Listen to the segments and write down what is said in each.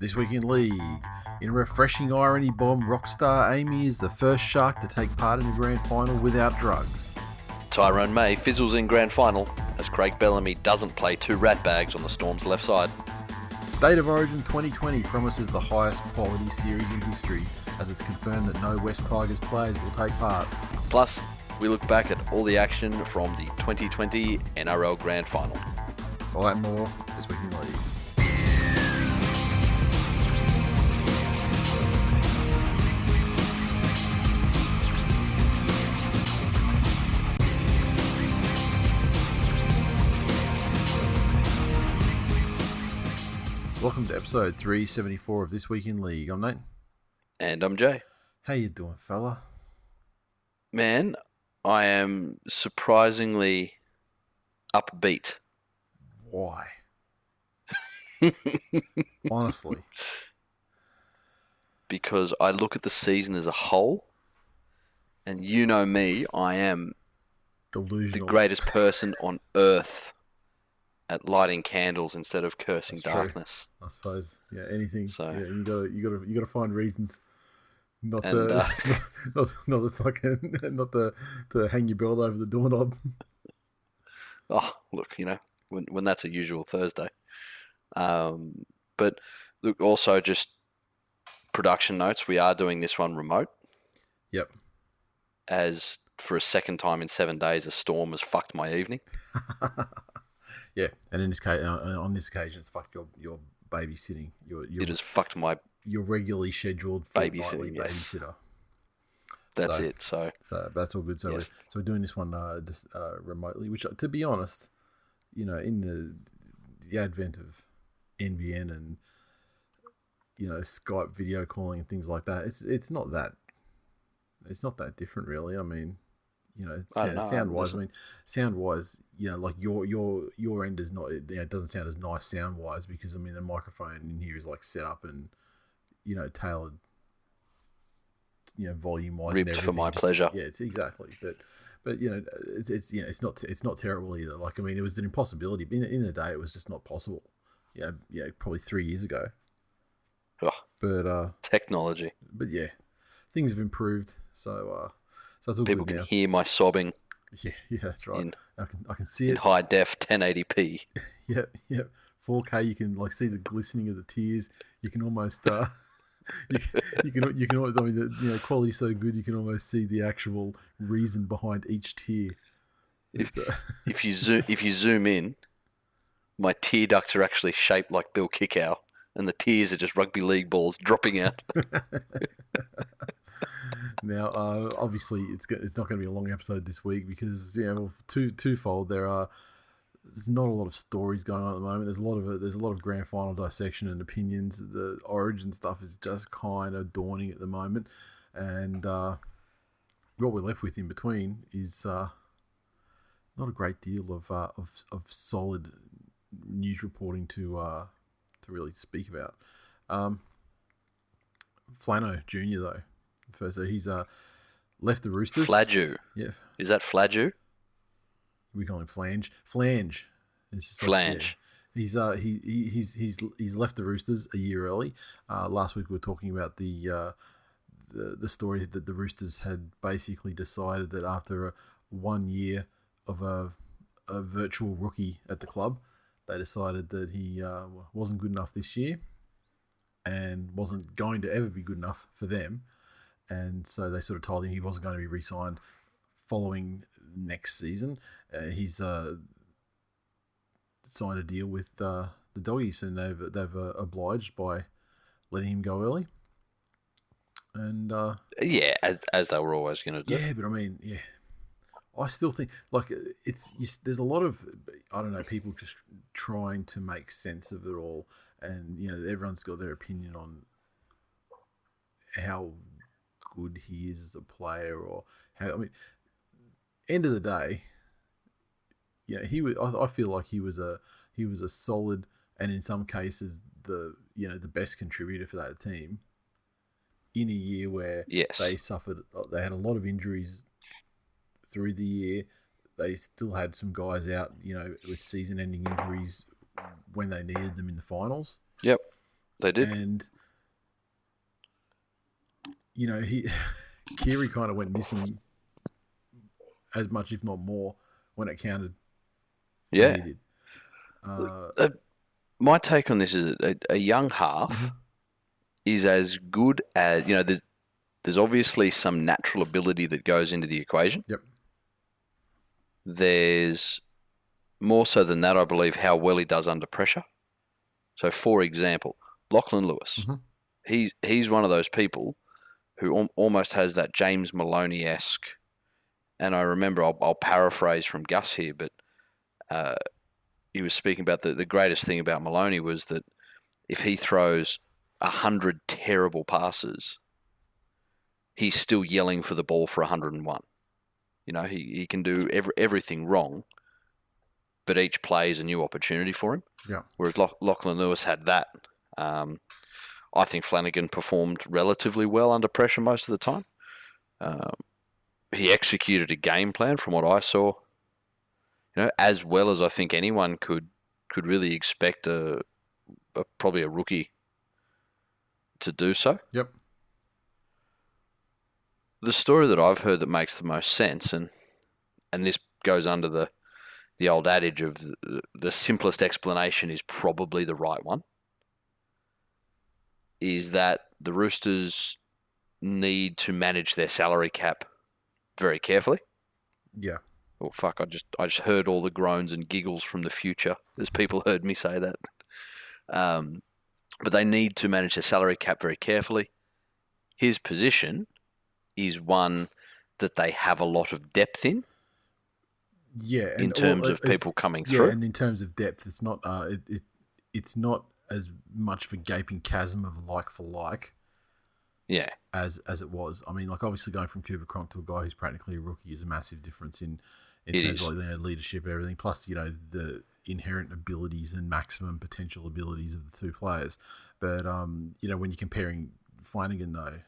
This week in League. In a refreshing irony bomb, rockstar Amy is the first shark to take part in the grand final without drugs. Tyrone May fizzles in grand final as Craig Bellamy doesn't play two rat bags on the Storm's left side. State of Origin 2020 promises the highest quality series in history, as it's confirmed that no West Tigers players will take part. Plus, we look back at all the action from the 2020 NRL Grand Final. All that and more this week in League. Welcome to episode 374 of This Week in League. I'm Nate. And I'm Jay. How you doing, fella? Man, I am surprisingly upbeat. Why? Honestly. Because I look at the season as a whole, and you know me, I am Delusional. the greatest person on earth at lighting candles instead of cursing That's darkness. true. I suppose. Yeah, anything. So, yeah, you gotta find reasons not And, to not to hang your belt over the doorknob. Oh, look, you know, when that's a usual Thursday. But look, also just production notes. We are doing this one remote. Yep. As for a second time in 7 days, a storm has fucked my evening. Yeah, and in this case, on this occasion, it's fucked your babysitting. It has fucked my your regularly scheduled fortnightly babysitter. That's it. So that's all good. So yes. we're doing this one remotely, which, to be honest, you know, in the advent of NBN and, you know, Skype video calling and things like that, it's not that different, really. I mean, you know, sound wise, you know, like your end is not, you know, it doesn't sound as nice sound wise because, I mean, the microphone in here is like set up and, you know, tailored, you know, volume wise, ripped for my pleasure. Yeah, it's exactly. But you know, it's you know, it's not terrible either. Like, I mean, it was an impossibility. In the day, it was just not possible. Yeah, probably 3 years ago. Oh, but technology. But yeah, things have improved. So that's all People good can now. hear my sobbing. Yeah, that's right. I can see it in high def 1080p. Yep. 4K. You can like see the glistening of the tears. You can almost you can. I mean, the, you know, quality's so good you can almost see the actual reason behind each tear. If you zoom in, my tear ducts are actually shaped like Bill Kickow, and the tears are just rugby league balls dropping out. Now, obviously, it's not going to be a long episode this week because, you know, twofold. There's not a lot of stories going on at the moment. There's a lot of grand final dissection and opinions. The Origin stuff is just kind of dawning at the moment, and what we're left with in between is not a great deal of solid news reporting to really speak about. Flano Jr. though. First, so he's left the Roosters. Fladju. Yeah. Is that Fladju? We call him Flange. Flange. It's just Flange. Like, yeah. He's left the Roosters a year early. Last week we were talking about the story that the Roosters had basically decided that after 1 year of a virtual rookie at the club, they decided that he wasn't good enough this year and wasn't going to ever be good enough for them. And so they sort of told him he wasn't going to be re-signed following next season. He's signed a deal with the Doggies, and they've obliged by letting him go early. And yeah, as they were always going to do. Yeah, but I mean, yeah, I still think like there's a lot of, I don't know, people just trying to make sense of it all, and you know, everyone's got their opinion on how good he is as a player, or how, I mean, end of the day, yeah, he was. I feel like he was a solid, and in some cases the best contributor for that team in a year where they had a lot of injuries through the year. They still had some guys out, you know, with season-ending injuries when they needed them in the finals. Yep. They did. And, Cleary kind of went missing as much, if not more, when it counted. Yeah. He did. My take on this is a young half is as good as, there's obviously some natural ability that goes into the equation. Yep. There's more so than that, I believe, how well he does under pressure. So, for example, Lachlan Lewis, he's one of those people who almost has that James Maloney-esque, and I remember, I'll paraphrase from Gus here, but he was speaking about the greatest thing about Maloney was that if he throws 100 terrible passes, he's still yelling for the ball for 101. He can do everything wrong, but each play is a new opportunity for him. Yeah. Whereas Lachlan Lewis had that. I think Flanagan performed relatively well under pressure most of the time. He executed a game plan from what I saw, as well as I think anyone could really expect probably a rookie to do so. Yep. The story that I've heard that makes the most sense, and this goes under the old adage of the simplest explanation is probably the right one, is that the Roosters need to manage their salary cap very carefully. Yeah. Oh fuck! I just heard all the groans and giggles from the future as people heard me say that. But they need to manage their salary cap very carefully. His position is one that they have a lot of depth in. Yeah, in terms of people coming through. Yeah, and in terms of depth, it's not it's not as much of a gaping chasm of like for like. Yeah. As it was. I mean, like obviously going from Cooper Cronk to a guy who's practically a rookie is a massive difference in terms of leadership and everything. Plus, the inherent abilities and maximum potential abilities of the two players. But when you're comparing Flanagan though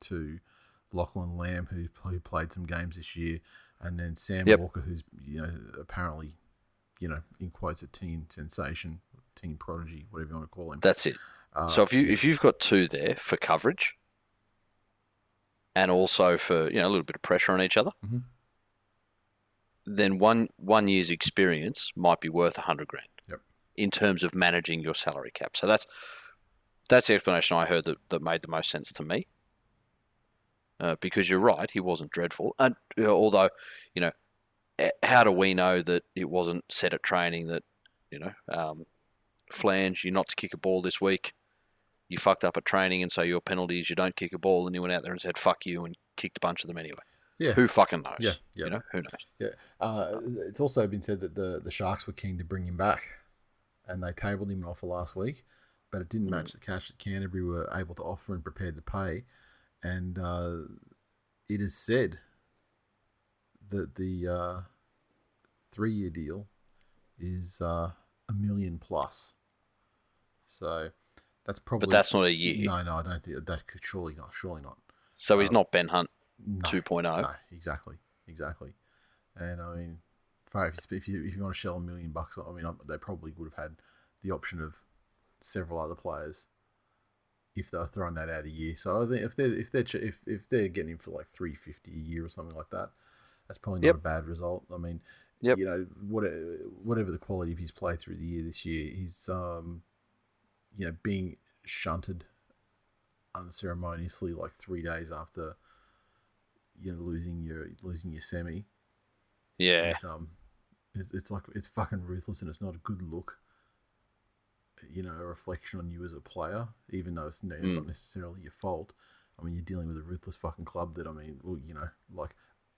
to Lachlan Lamb, who played some games this year, and then Sam Walker, who's apparently in quotes a teen sensation, teen prodigy, whatever you want to call him. That's it. So if you've got two there for coverage, and also for a little bit of pressure on each other, then one year's experience might be worth $100,000. Yep. In terms of managing your salary cap. So that's the explanation I heard that made the most sense to me. Because you're right, he wasn't dreadful, and although how do we know that it wasn't said at training that Flange, you're not to kick a ball this week. You fucked up at training, and so your penalty is you don't kick a ball, and you went out there and said "fuck you" and kicked a bunch of them anyway. Yeah. Who fucking knows? Yeah. Who knows? Yeah. It's also been said that the Sharks were keen to bring him back, and they tabled him an offer last week, but it didn't match the cash that Canterbury were able to offer and prepared to pay, and it is said that the 3-year deal is $1 million plus. So that's probably. But that's not a year. No, I don't think that could. Surely not. So he's not Ben Hunt no, 2.0. No, exactly. And I mean, if you want to shell $1 million, I mean, they probably would have had the option of several other players if they were throwing that out a year. So I think if they're getting him for like $350 a year or something like that, that's probably not a bad result. I mean, whatever the quality of his play through the year this year, he's being shunted unceremoniously like 3 days after losing your semi. Yeah. It's fucking ruthless, and it's not a good look. A reflection on you as a player, even though it's not necessarily your fault. I mean, you're dealing with a ruthless fucking club that, I mean,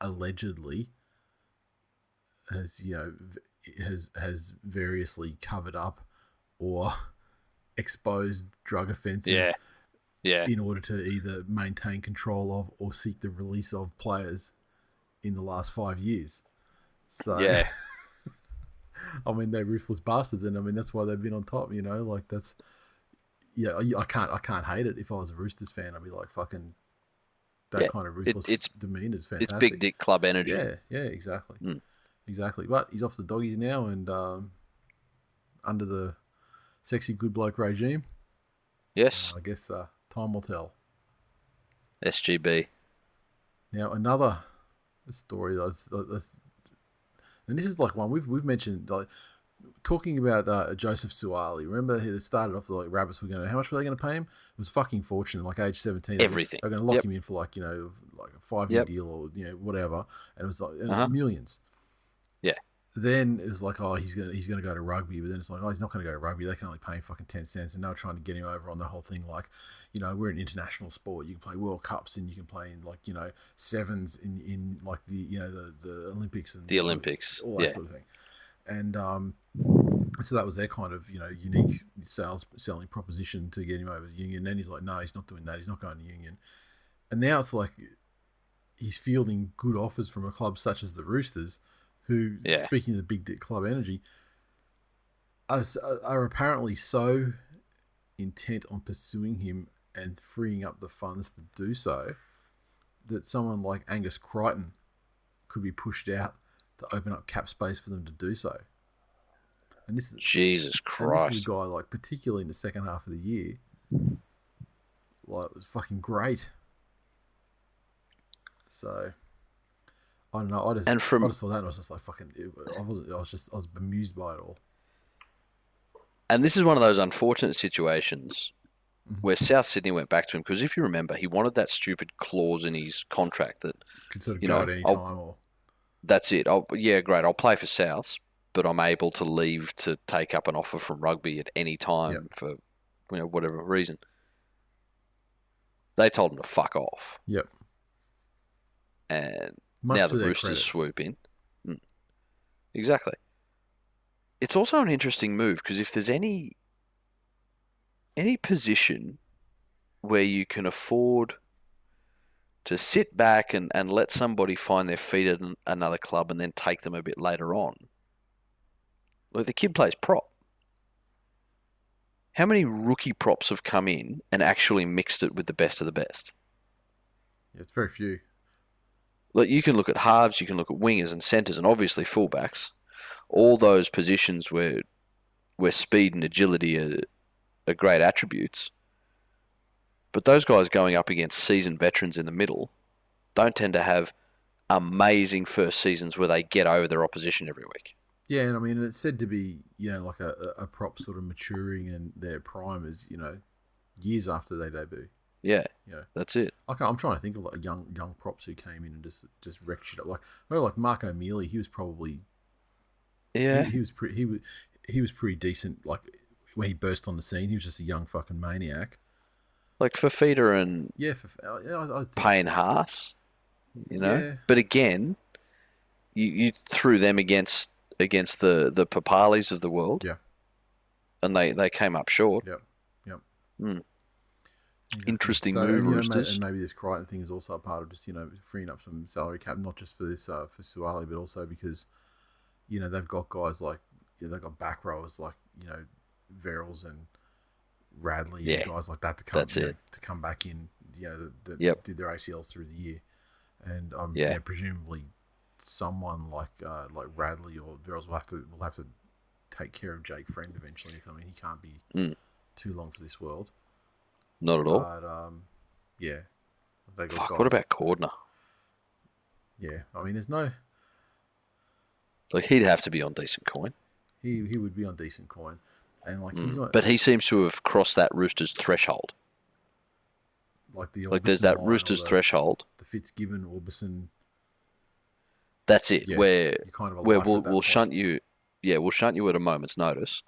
allegedly has variously covered up or exposed drug offences in order to either maintain control of or seek the release of players in the last 5 years. So, I mean, they're ruthless bastards, and I mean that's why they've been on top. That's I can't hate it. If I was a Roosters fan, I'd be like, fucking that kind of ruthless demeanour is fantastic. It's big dick club energy. Yeah, exactly. Exactly. But he's off the doggies now, and under the sexy good bloke regime. Yes. I guess time will tell. SGB. Now another story and this is like one we've mentioned, like talking about Joseph Suwali. Remember, he started off like Rabbits were how much were they going to pay him? It was fucking fortune. Like age 17, Everything. they're going to lock him in for like like a 5-year deal or whatever, and it was like millions. Yeah. Then it was like, oh, he's gonna go to rugby, but then it's like, oh, he's not gonna go to rugby. They can only pay him fucking 10 cents, and they were trying to get him over on the whole thing. Like, we're an international sport. You can play World Cups, and you can play in like sevens in like the Olympics and the Olympics, all that sort of thing. And so that was their kind of unique selling proposition to get him over the union. And then he's like, no, he's not doing that. He's not going to union. And now it's like he's fielding good offers from a club such as the Roosters, who, speaking of the big dick club energy, are apparently so intent on pursuing him and freeing up the funds to do so that someone like Angus Crichton could be pushed out to open up cap space for them to do so. And this is Jesus Christ. And this is a guy, like, particularly in the second half of the year, like, it was fucking great. So I don't know. I just saw that and I was just like, fucking. I was bemused by it all. And this is one of those unfortunate situations where South Sydney went back to him because if you remember, he wanted that stupid clause in his contract that could sort of go at any time. Or that's it. Great. I'll play for Souths, but I'm able to leave to take up an offer from rugby at any time for whatever reason. They told him to fuck off. Yep. And now the Roosters swoop in. Exactly. It's also an interesting move because if there's any position where you can afford to sit back and let somebody find their feet at another club and then take them a bit later on, like the kid plays prop. How many rookie props have come in and actually mixed it with the best of the best? Yeah, it's very few. Like you can look at halves, you can look at wingers and centres, and obviously fullbacks. All those positions where speed and agility are great attributes. But those guys going up against seasoned veterans in the middle don't tend to have amazing first seasons where they get over their opposition every week. Yeah, and I mean, it's said to be, like a prop sort of maturing in their prime is, years after they debut. Yeah, that's it. I'm trying to think of like young props who came in and just wrecked shit up. Like Mark O'Mealy, he was probably he was pretty decent. Like when he burst on the scene, he was just a young fucking maniac. Like Fafita and Payne Haas, Yeah. But again, you threw them against the Papalis of the world, and they came up short. Yep. Exactly. Interesting move, Roosters. And maybe this Crichton thing is also a part of just freeing up some salary cap, not just for this for Suwali, but also because they've got guys like they've got back rowers like Verrills and Radley and guys like that to come back in that did their ACLs through the year, and presumably someone like Radley or Verrills will have to take care of Jake Friend eventually. I mean, he can't be too long for this world. Not at all. But fuck. What about Cordner? Yeah, I mean, there's no. Like he'd have to be on decent coin. He would be on decent coin, and like he's not. But he seems to have crossed that Roosters threshold. Like there's that Roosters threshold. The Fitzgibbon Orbison. That's it. Yeah, where we'll shunt you. Yeah, we'll shunt you at a moment's notice,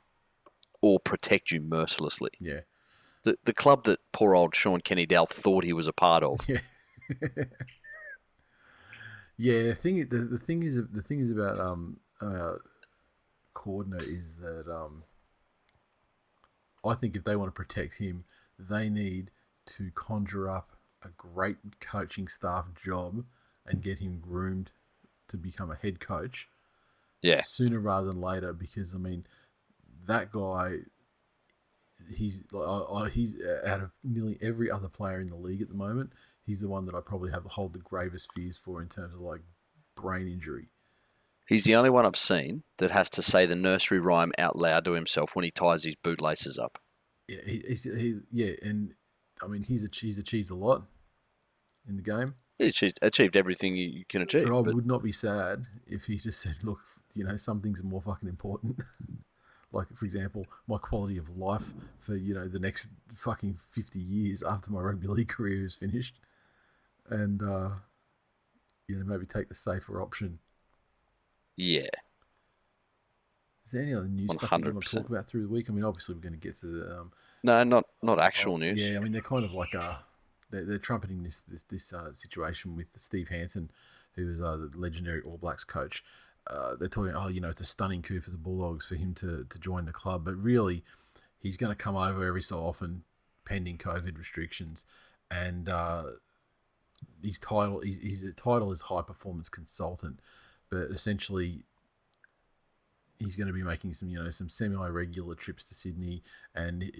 or protect you mercilessly. Yeah. The club that poor old Sean Kenny-Dowell thought he was a part of. Yeah. Yeah. The thing is about Cordner is that I think if they want to protect him, they need to conjure up a great coaching staff job and get him groomed to become a head coach. Yeah. Sooner rather than later, because I mean, that guy. He's out of nearly every other player in the league at the moment. He's the one that I probably hold the gravest fears for in terms of like brain injury. He's the only one I've seen that has to say the nursery rhyme out loud to himself when he ties his bootlaces up. and I mean he's achieved a lot in the game. He achieved everything you can achieve. But I would not be sad if he just said, "Look, some things are more fucking important." Like, for example, my quality of life for the next fucking 50 years after my rugby league career is finished, and maybe take the safer option. Yeah. Is there any other news stuff that you want to talk about through the week? I mean, obviously we're going to get to the no, not actual news. Yeah, I mean they're kind of like they're trumpeting this situation with Steve Hansen, who is the legendary All Blacks coach. They're talking, it's a stunning coup for the Bulldogs for him to join the club, but really he's going to come over every so often, pending COVID restrictions, and his title is high performance consultant, but essentially he's going to be making some semi-regular trips to Sydney, and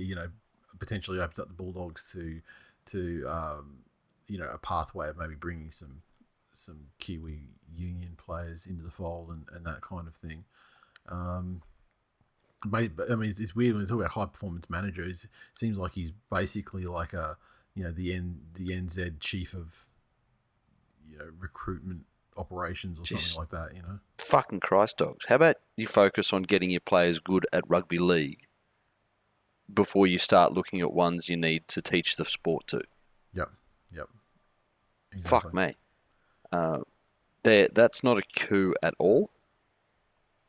potentially opens up the Bulldogs to a pathway of maybe bringing some Kiwi Union players into the fold and that kind of thing. But I mean, it's weird when we talk about high performance manager. It seems like he's basically like the NZ chief of recruitment operations or something like that. Fucking Christ, dogs! How about you focus on getting your players good at rugby league before you start looking at ones you need to teach the sport to? Yep. Exactly. Fuck me. That's not a coup at all.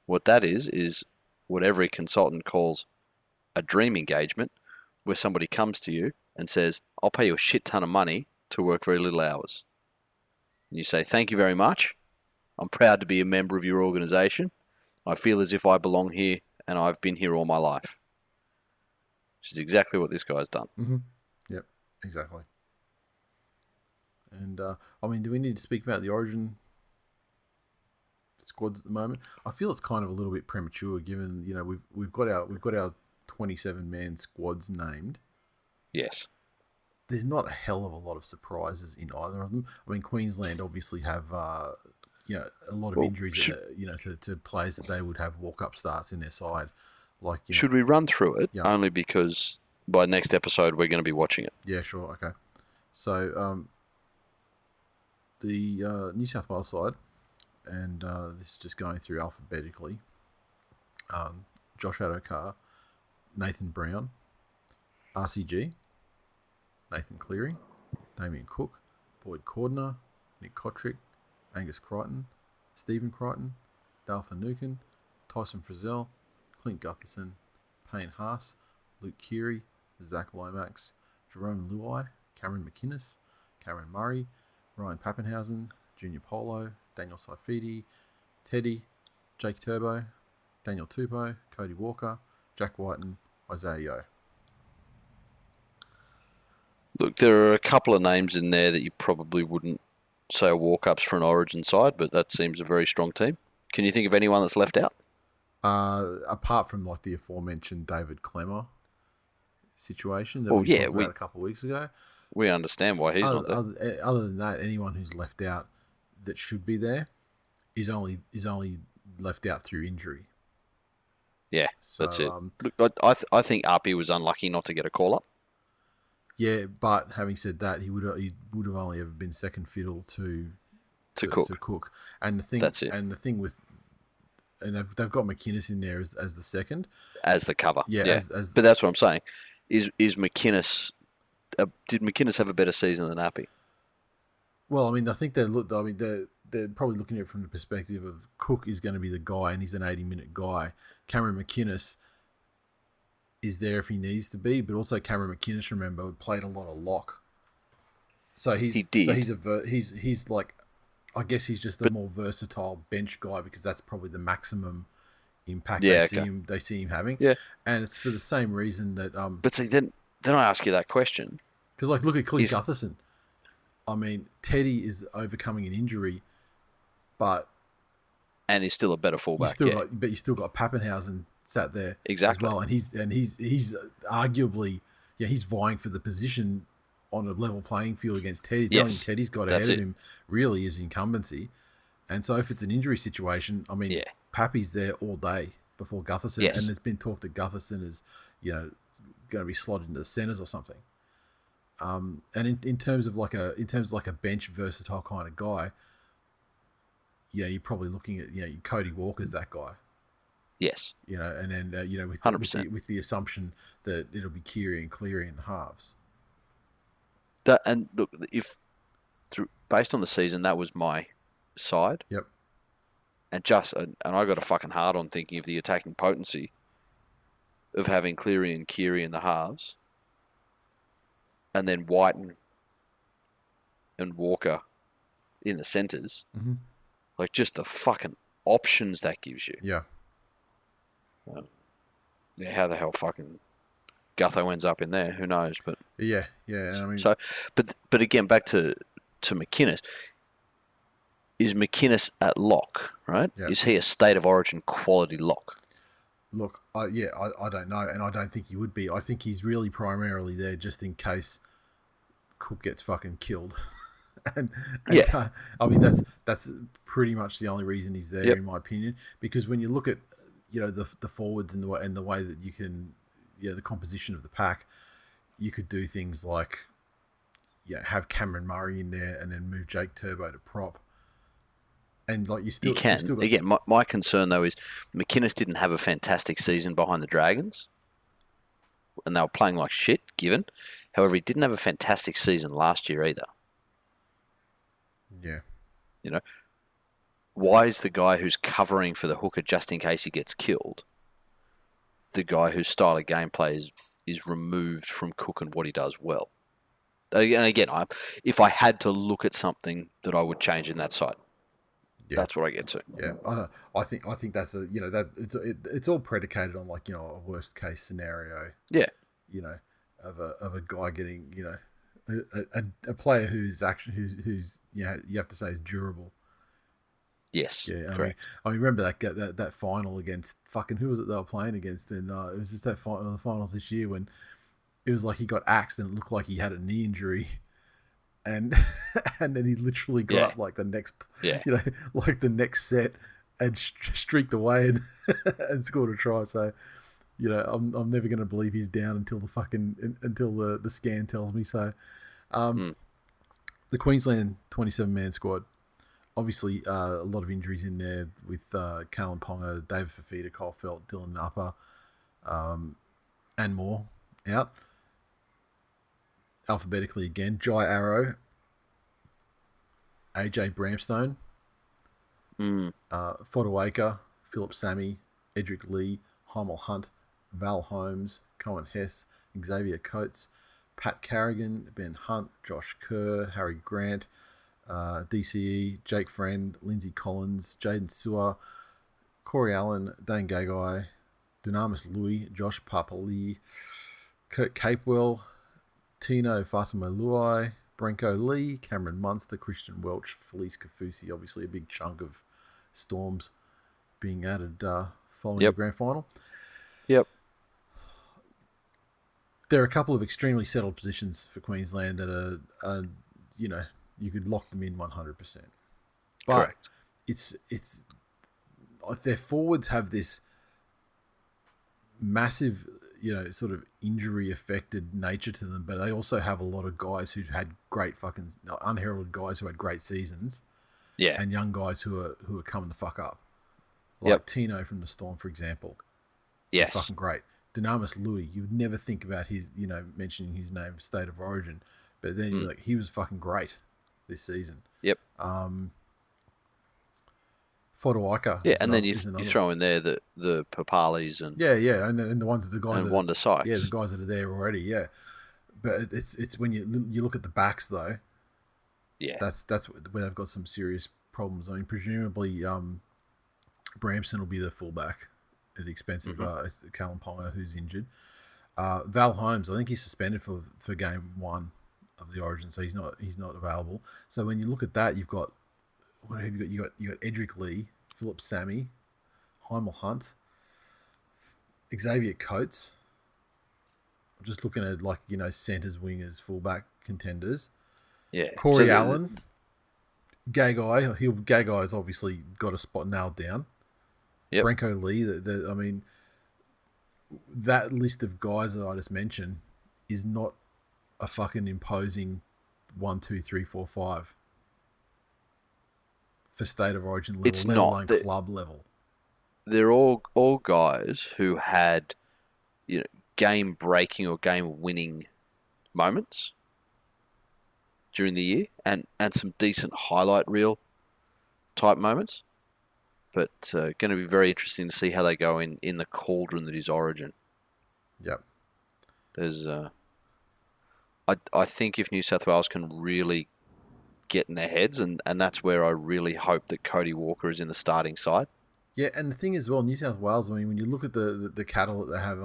What that is what every consultant calls a dream engagement, where somebody comes to you and says, "I'll pay you a shit ton of money to work very little hours." And you say, "Thank you very much. I'm proud to be a member of your organisation. I feel as if I belong here and I've been here all my life." Which is exactly what this guy's done. Mm-hmm. Yep, exactly. And I mean, do we need to speak about the Origin squads at the moment? I feel it's kind of a little bit premature, given we've got our 27-man squads named. Yes. There's not a hell of a lot of surprises in either of them. I mean, Queensland obviously have a lot of injuries, to players that they would have walk-up starts in their side. Like, should we run through it? Yeah. Only because by next episode we're going to be watching it. Yeah, sure, okay. So the New South Wales side, and this is just going through alphabetically. Josh Adokar, Nathan Brown, RCG, Nathan Cleary, Damien Cook, Boyd Cordner, Nick Kotrick, Angus Crichton, Stephen Crichton, Dale Finucane, Tyson Frizzell, Clint Gutherson, Payne Haas, Luke Keary, Zach Lomax, Jerome Luai, Cameron McInnes, Cameron Murray, Ryan Pappenhausen, Junior Polo, Daniel Saifidi, Teddy, Jake Turbo, Daniel Tupou, Cody Walker, Jack Whiten, Isaiah Yeo. Look, there are a couple of names in there that you probably wouldn't say are walk-ups for an Origin side, but that seems a very strong team. Can you think of anyone that's left out? Apart from like the aforementioned David Clemmer situation that we talked about a couple of weeks ago. We understand why he's not there. Other than that, anyone who's left out that should be there is only left out through injury. Yeah, so, that's it. Look, I think Arpey was unlucky not to get a call-up. Yeah, but having said that, he would have only ever been second fiddle to Cook. And the thing, that's it. And the thing with, and they've got McInnes in there as the second, as the cover. Yeah. But that's what I'm saying. Is McInnes? Did McInnes have a better season than Arpey? Well, I mean, I think they're probably looking at it from the perspective of Cook is going to be the guy, and he's an 80-minute guy. Cameron McInnes is there if he needs to be, but also Cameron McInnes, remember, played a lot of lock. So he did. So he's like, I guess he's just a more versatile bench guy because that's probably the maximum impact they see him having. Yeah, and it's for the same reason that. But see, then I ask you that question because look at Clint Gutherson. I mean, Teddy is overcoming an injury, and he's still a better fullback. But you still got Pappenhausen sat there exactly as well, and he's arguably he's vying for the position on a level playing field against Teddy. The only thing Teddy's got ahead of him really is incumbency, and so if it's an injury situation, I mean, Pappy's there all day before Gutherson, and there's been talk that Gutherson is going to be slotted into the centers or something. And in terms of like a bench versatile kind of guy, yeah, you're probably looking at Cody Walker's that guy. Yes. And then with 100%. with the assumption that it'll be Yeary and Cleary in the halves. And look, based on the season, that was my side. Yep. And I got a fucking hard on thinking of the attacking potency of having Cleary and Keary in the halves, and then White and Walker in the centres. Mm-hmm. Like, just the fucking options that gives you. Yeah. Yeah, how the hell fucking Gutho ends up in there, who knows? But yeah. I mean, so, but again, back to McInnes. Is McInnes at lock, right? Yeah. Is he a state of origin quality lock? Look, I don't know, and I don't think he would be. I think he's really primarily there just in case Cook gets fucking killed. and yeah, I mean that's pretty much the only reason he's there, in my opinion. Because when you look at the forwards and the way that you can, the composition of the pack, you could do things like have Cameron Murray in there and then move Jake Turbo to prop. And like you can. Again, my concern though is McInnes didn't have a fantastic season behind the Dragons, and they were playing like shit. Given, however, he didn't have a fantastic season last year either. Yeah. Why is the guy who's covering for the hooker just in case he gets killed the guy whose style of gameplay is removed from Cook and what he does well? And again, if I had to look at something that I would change in that side. Yeah. That's what I get to. Yeah, I think that's that it's all predicated on like a worst case scenario. Yeah, of a guy getting a player who's you have to say is durable. Yes, yeah. Correct. I remember that final against fucking who was it they were playing against, and it was just that the finals this year when it was like he got axed and it looked like he had a knee injury. And then he literally got up like the next, like the next set and streaked away and scored a try. So, I'm never going to believe he's down until the scan tells me so. The Queensland 27-man squad, obviously a lot of injuries in there with Callum Ponga, David Fafita, Cole Felt, Dylan Napa, and more out. Alphabetically again, Jai Arrow, AJ Bramstone, Fodawaker, Philip Sammy, Edric Lee, Heimel Hunt, Val Holmes, Cohen Hess, Xavier Coates, Pat Carrigan, Ben Hunt, Josh Kerr, Harry Grant, DCE, Jake Friend, Lindsay Collins, Jaden Sewer, Corey Allen, Dane Gagai, Dynamis Louis, Josh Papali, Kurt Capewell, Tino Fasamalui, Branko Lee, Cameron Munster, Christian Welch, Felice Kafusi, obviously a big chunk of Storms being added following the grand final. Yep. There are a couple of extremely settled positions for Queensland that are you could lock them in 100%. But correct. It's their forwards have this massive sort of injury affected nature to them, but they also have a lot of guys who've had great fucking unheralded guys who had great seasons, and young guys who are coming the fuck up, like Tino from the Storm, for example. Yes, fucking great. Dynamis Louis, you would never think about his mentioning his name, state of origin, but then you're like, he was fucking great this season. Yep. Fodawaker. Yeah, and then you throw in there the Papalis and and the ones the guys and Wanda Sykes. Yeah, the guys that are there already. Yeah, but it's when you look at the backs though. Yeah, that's where they've got some serious problems. I mean, presumably, Bramson will be the fullback at the expense of Callum Ponga, who's injured. Val Holmes, I think he's suspended for game 1 of the Origin, so he's not available. So when you look at that, you've got. What have you got? You got Edric Lee, Philip Sammy, Heimel Hunt, Xavier Coates. I'm just looking at centers, wingers, fullback contenders. Yeah, Corey Allen, Gagai. Gagai's obviously got a spot nailed down. Yep. Branko Lee. I mean, that list of guys that I just mentioned is not a fucking imposing 1, 2, 3, 4, 5 for state of origin level, It's let not. alone club level. They're all guys who had, game breaking or game winning moments during the year, and some decent highlight reel type moments. But going to be very interesting to see how they go in the cauldron that is Origin. Yep. There's, I think if New South Wales can really get in their heads, and that's where I really hope that Cody Walker is in the starting side. Yeah, and the thing is, well, New South Wales, I mean, when you look at the cattle that they have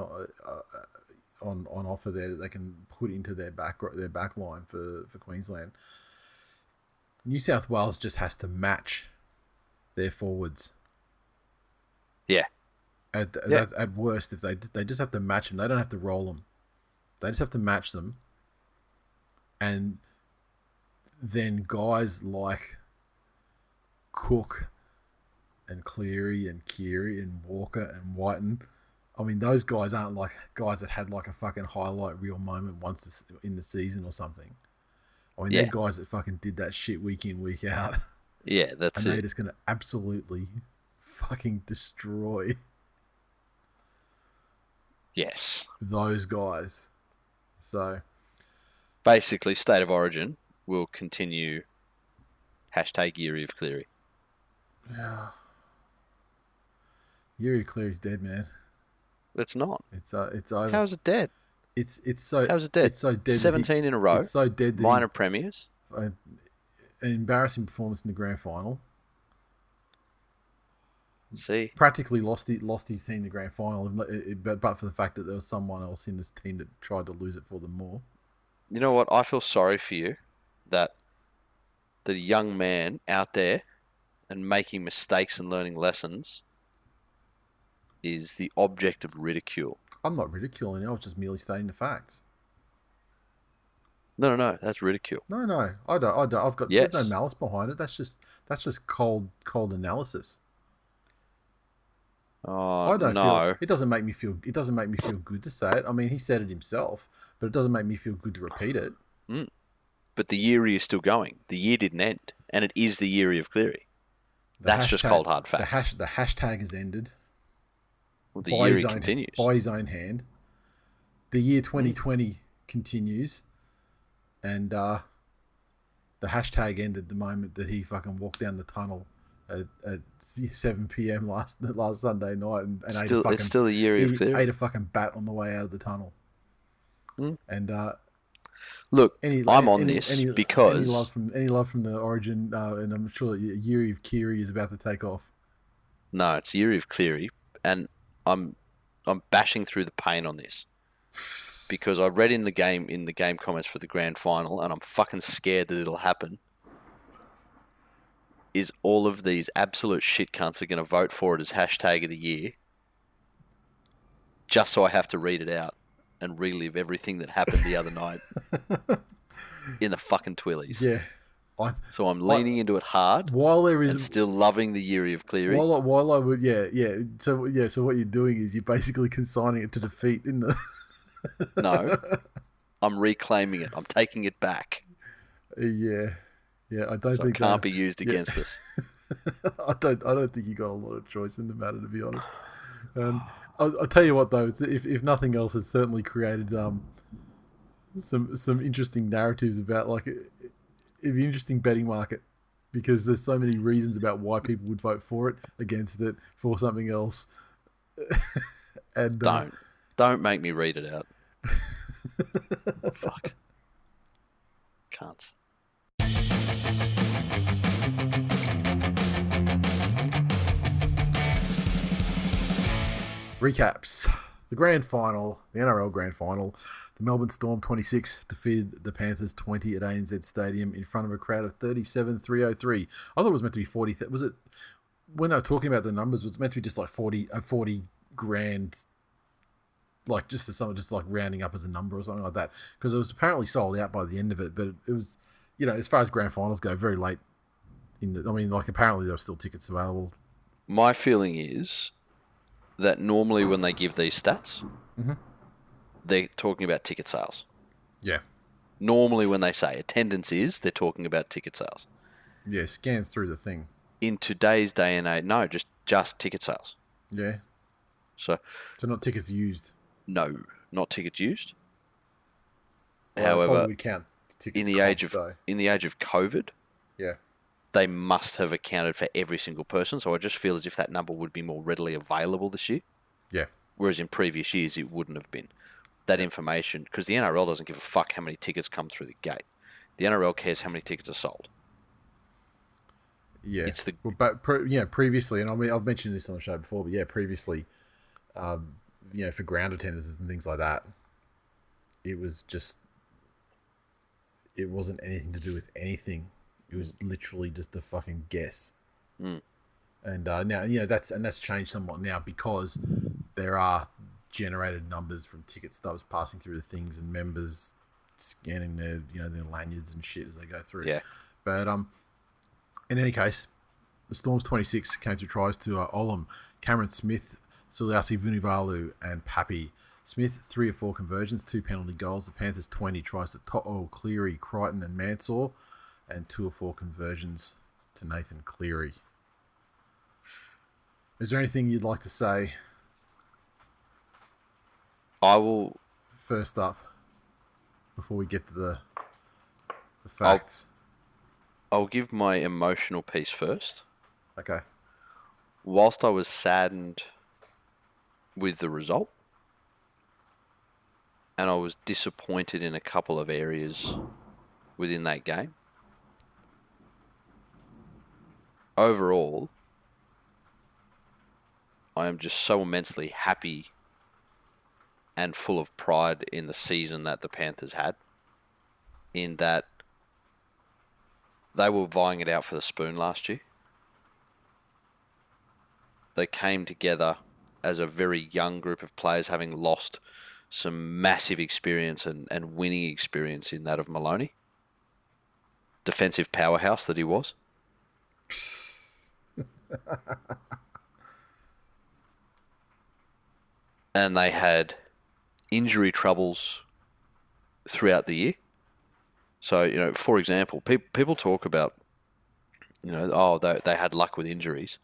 on offer there that they can put into their back line for Queensland, New South Wales just has to match their forwards. Yeah. At worst, if they just have to match them, they don't have to roll them. They just have to match them, and then guys like Cook and Cleary and Keary and Walker and Whiten, I mean, those guys aren't like guys that had like a fucking highlight reel moment once in the season or something. I mean, they're guys that fucking did that shit week in, week out. Yeah, that's and it. And they're just going to absolutely fucking destroy those guys. So basically, State of Origin will continue #Yeary of Cleary. Yeah. Yeary of Cleary's dead, man. It's not. It's over. How's it dead? It's so. How's it dead? It's so dead. 17 in a row. It's so dead. That minor premiers. An embarrassing performance in the grand final. See, practically lost his team in the grand final, but for the fact that there was someone else in this team that tried to lose it for them more. You know what? I feel sorry for you that the young man out there and making mistakes and learning lessons is the object of ridicule. I'm not ridiculing it. I was just merely stating the facts. No, that's ridicule. No, I don't. I've got there's no malice behind it. That's just cold analysis. I don't know. It doesn't make me feel. It doesn't make me feel good to say it. I mean, he said it himself, but it doesn't make me feel good to repeat it. But the Yeary is still going. The year didn't end, and it is the Yeary of Cleary. That's just cold hard facts. The hashtag has ended. Well, the Yeary continues by his own hand. The year 2020 continues, and the hashtag ended the moment that he fucking walked down the tunnel at 7 p.m. last Sunday night and it's still the Yeary of Cleary. Ate a fucking bat on the way out of the tunnel. And look, I'm on this because any love from the Origin, and I'm sure that Yeary of Cleary is about to take off. No, it's Yeary of Cleary, and I'm bashing through the pain on this because I read in the game comments for the grand final, and I'm fucking scared that it'll happen. Is all of these absolute shit cunts are going to vote for it as hashtag of the year just so I have to read it out and relive everything that happened the other night in the fucking Twillies. Yeah. So I'm leaning into it hard while there is and still loving the Yeary of Cleary. While I would, So what you're doing is you're basically consigning it to defeat in the... No. I'm reclaiming it. I'm taking it back. Yeah. Yeah, I don't think it can't be used against us. I don't think you got a lot of choice in the matter, to be honest. I'll tell you what though, if nothing else, it's certainly created some interesting narratives about like an interesting betting market, because there's so many reasons about why people would vote for it, against it, for something else. And don't make me read it out. Fuck. Can't. Recaps. The grand final, the NRL grand final. The Melbourne Storm 26 defeated the Panthers 20 at ANZ Stadium in front of a crowd of 37,303. I thought it was meant to be 40. Was it, when I was talking about the numbers, was it meant to be just like 40 grand, like just like rounding up as a number or something like that? Because it was apparently sold out by the end of it, but it was, as far as grand finals go, very late in the, apparently there were still tickets available. My feeling is that normally when they give these stats, Mm-hmm. they're talking about ticket sales. Yeah. Normally when they say attendance they're talking about ticket sales. Yeah, scans through the thing. In today's day and age, no, just ticket sales. Yeah. So not tickets used. no, not tickets used. Well, However, probably would count tickets in the age of COVID, yeah, they must have accounted for every single person. So I just feel as if that number would be more readily available this year. yeah, Whereas in previous years, it wouldn't have been. That information, because the NRL doesn't give a fuck how many tickets come through the gate. The NRL cares how many tickets are sold. yeah. It's the previously, and I've mentioned this on the show before, but previously, for ground attendances and things like that, it was just, it wasn't anything to do with anything. It was literally just a fucking guess. And now, that's changed somewhat now because there are generated numbers from ticket stubs passing through the things and members scanning their lanyards and shit as they go through. Yeah. But in any case, the Storm's 26 came through tries to Olam, Cameron Smith, Suliasi Vunivalu, and Pappy. Smith, 3 of 4 conversions, 2 penalty goals. The Panthers 20 tries to TWiL, Cleary, Crichton, and Mansour, and 2 of 4 conversions to Nathan Cleary. Is there anything you'd like to say? I will. First up, before we get to the facts. I'll give my emotional piece first. Okay. Whilst I was saddened with the result, and I was disappointed in a couple of areas within that game, overall, I am just so immensely happy and full of pride in the season that the Panthers had, in that they were vying it out for the spoon last year. They came together as a very young group of players, having lost some massive experience and winning experience in that of Maloney. Defensive powerhouse that he was. And they had injury troubles throughout the year. So, for example, people talk about, they had luck with injuries.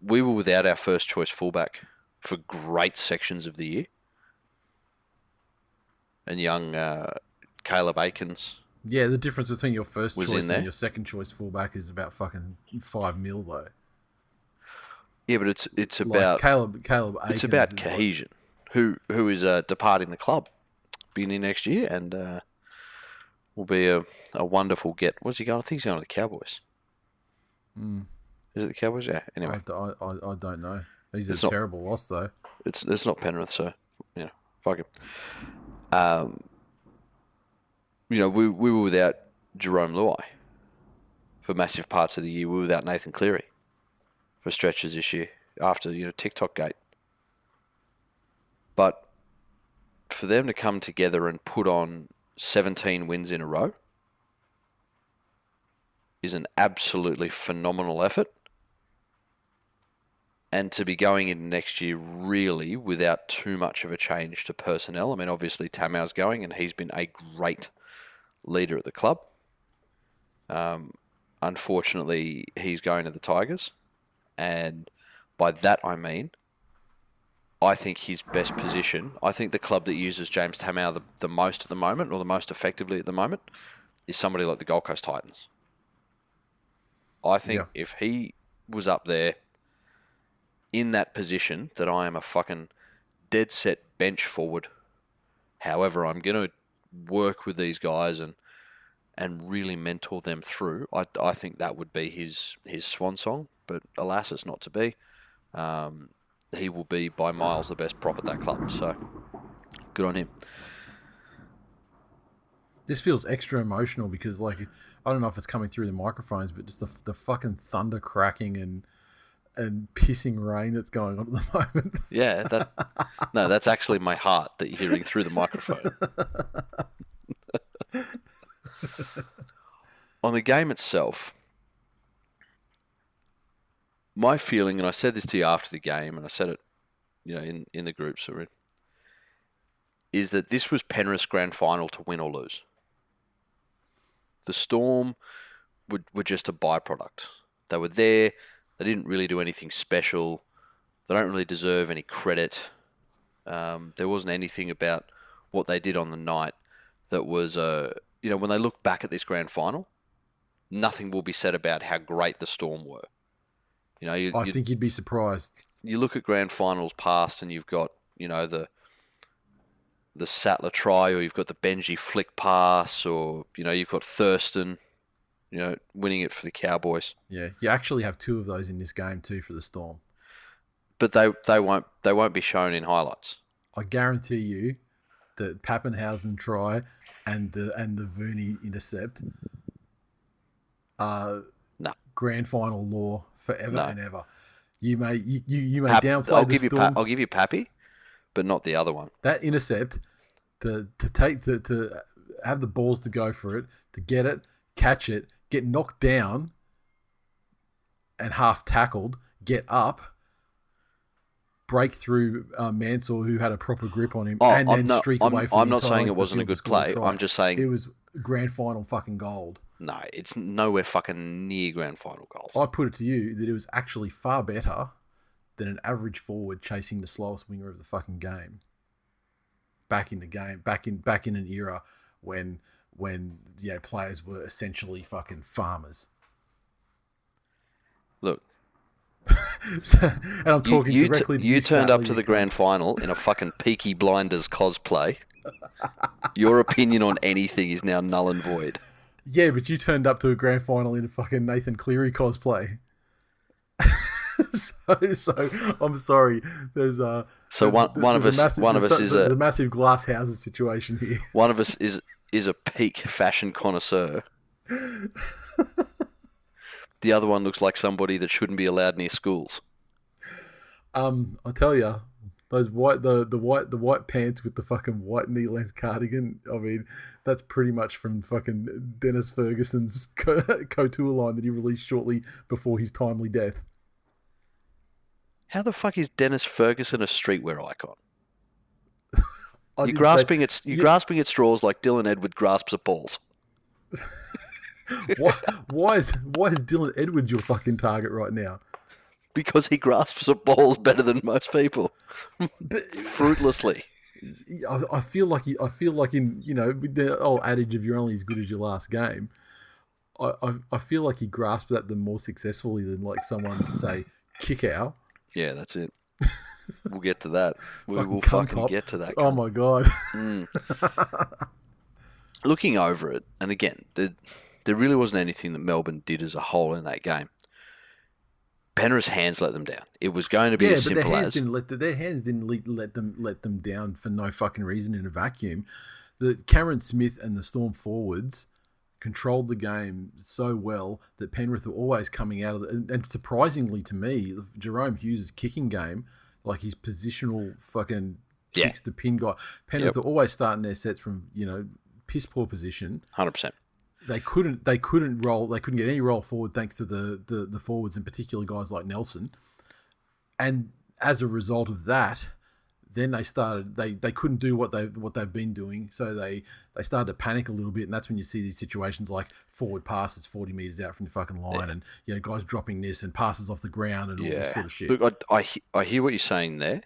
We were without our first choice fullback for great sections of the year. And young Caleb Aikens. Yeah, the difference between your first was choice and your second choice fullback is about fucking $5 million though. Yeah, but it's about Caleb Aikens. It's about cohesion. Who is departing the club beginning next year and will be a wonderful get. What's he going? I think he's going to the Cowboys. Is it the Cowboys? Yeah. Anyway, I don't know. He's a terrible loss though. It's not Penrith, so fuck him. We were without Jerome Luai for massive parts of the year. We were without Nathan Cleary for stretches this year after TikTok gate. But for them to come together and put on 17 wins in a row is an absolutely phenomenal effort. And to be going into next year really without too much of a change to personnel. I mean, obviously Tamau's going and he's been a great leader at the club. Unfortunately, he's going to the Tigers. And by that I mean, I think his best position, I think the club that uses James Tamau the most at the moment, or the most effectively at the moment, is somebody like the Gold Coast Titans. I think if he was up there in that position, that I am a fucking dead set bench forward. However, I'm going to work with these guys and really mentor them through. I think that would be his swan song, but alas, it's not to be. He will be by miles the best prop at that club, so good on him. This feels extra emotional because, I don't know if it's coming through the microphones, but just the fucking thunder cracking and pissing rain that's going on at the moment. Yeah, that's actually my heart that you're hearing through the microphone. On the game itself, my feeling, and I said this to you after the game, and I said it in the groups we're in, is that this was Penrith's grand final to win or lose. The Storm were just a byproduct. They were there. They didn't really do anything special. They don't really deserve any credit. There wasn't anything about what they did on the night that was, when they look back at this grand final, nothing will be said about how great the Storm were. I think you'd be surprised. You look at grand finals past, and you've got the Sattler try, or you've got the Benji flick pass, or you've got Thurston, winning it for the Cowboys. Yeah, you actually have two of those in this game too for the Storm. But they won't be shown in highlights. I guarantee you that Pappenhausen try and the Verney intercept are grand final lore forever and ever. You may downplay the Storm. I'll give you Pappy, but not the other one. That intercept to have the balls to go for it, to get it, catch it, get knocked down and half tackled, get up, break through Mansell, who had a proper grip on him, and then streak away from I'm not saying it wasn't a good play. I'm just saying it was grand final fucking gold. No, it's nowhere fucking near grand final gold. I put it to you that it was actually far better than an average forward chasing the slowest winger of the fucking game. Back in the game, back in an era when players were essentially fucking farmers. Look, and I'm talking directly to you. You turned up to the grand final in a fucking Peaky Blinders cosplay. Your opinion on anything is now null and void. Yeah, but you turned up to a grand final in a fucking Nathan Cleary cosplay. so I'm sorry. There's one of us is a massive glass houses situation here. One of us is a peak fashion connoisseur. The other one looks like somebody that shouldn't be allowed near schools. I tell you, those the white pants with the fucking white knee length cardigan. I mean, that's pretty much from fucking Dennis Ferguson's couture line that he released shortly before his timely death. How the fuck is Dennis Ferguson a streetwear icon? You're grasping at straws like Dylan Edward grasps at balls. Why is Dylan Edwards your fucking target right now? Because he grasps at balls better than most people, fruitlessly. I feel like in with the old adage of you're only as good as your last game. I feel like he grasped at them more successfully than like someone say kick out. Yeah, that's it. We'll get to that. We will fucking get to that. Oh my god. Looking over it, and again, there really wasn't anything that Melbourne did as a whole in that game. Penrith's hands let them down. It was going to be as simple as their hands didn't let them down for no fucking reason in a vacuum. The Cameron Smith and the Storm forwards controlled the game so well that Penrith were always coming out of it. And surprisingly to me, Jerome Hughes' kicking game, like his positional fucking kicks to pin guy, Penrith were always starting their sets from piss poor position. 100%. They couldn't roll. They couldn't get any roll forward thanks to the forwards, in particular guys like Nelson. And as a result of that, then they started. They couldn't do what they've been doing, so they started to panic a little bit, and that's when you see these situations like forward passes 40 meters out from the fucking line, and guys dropping this and passes off the ground and all this sort of shit. Look, I hear what you're saying there.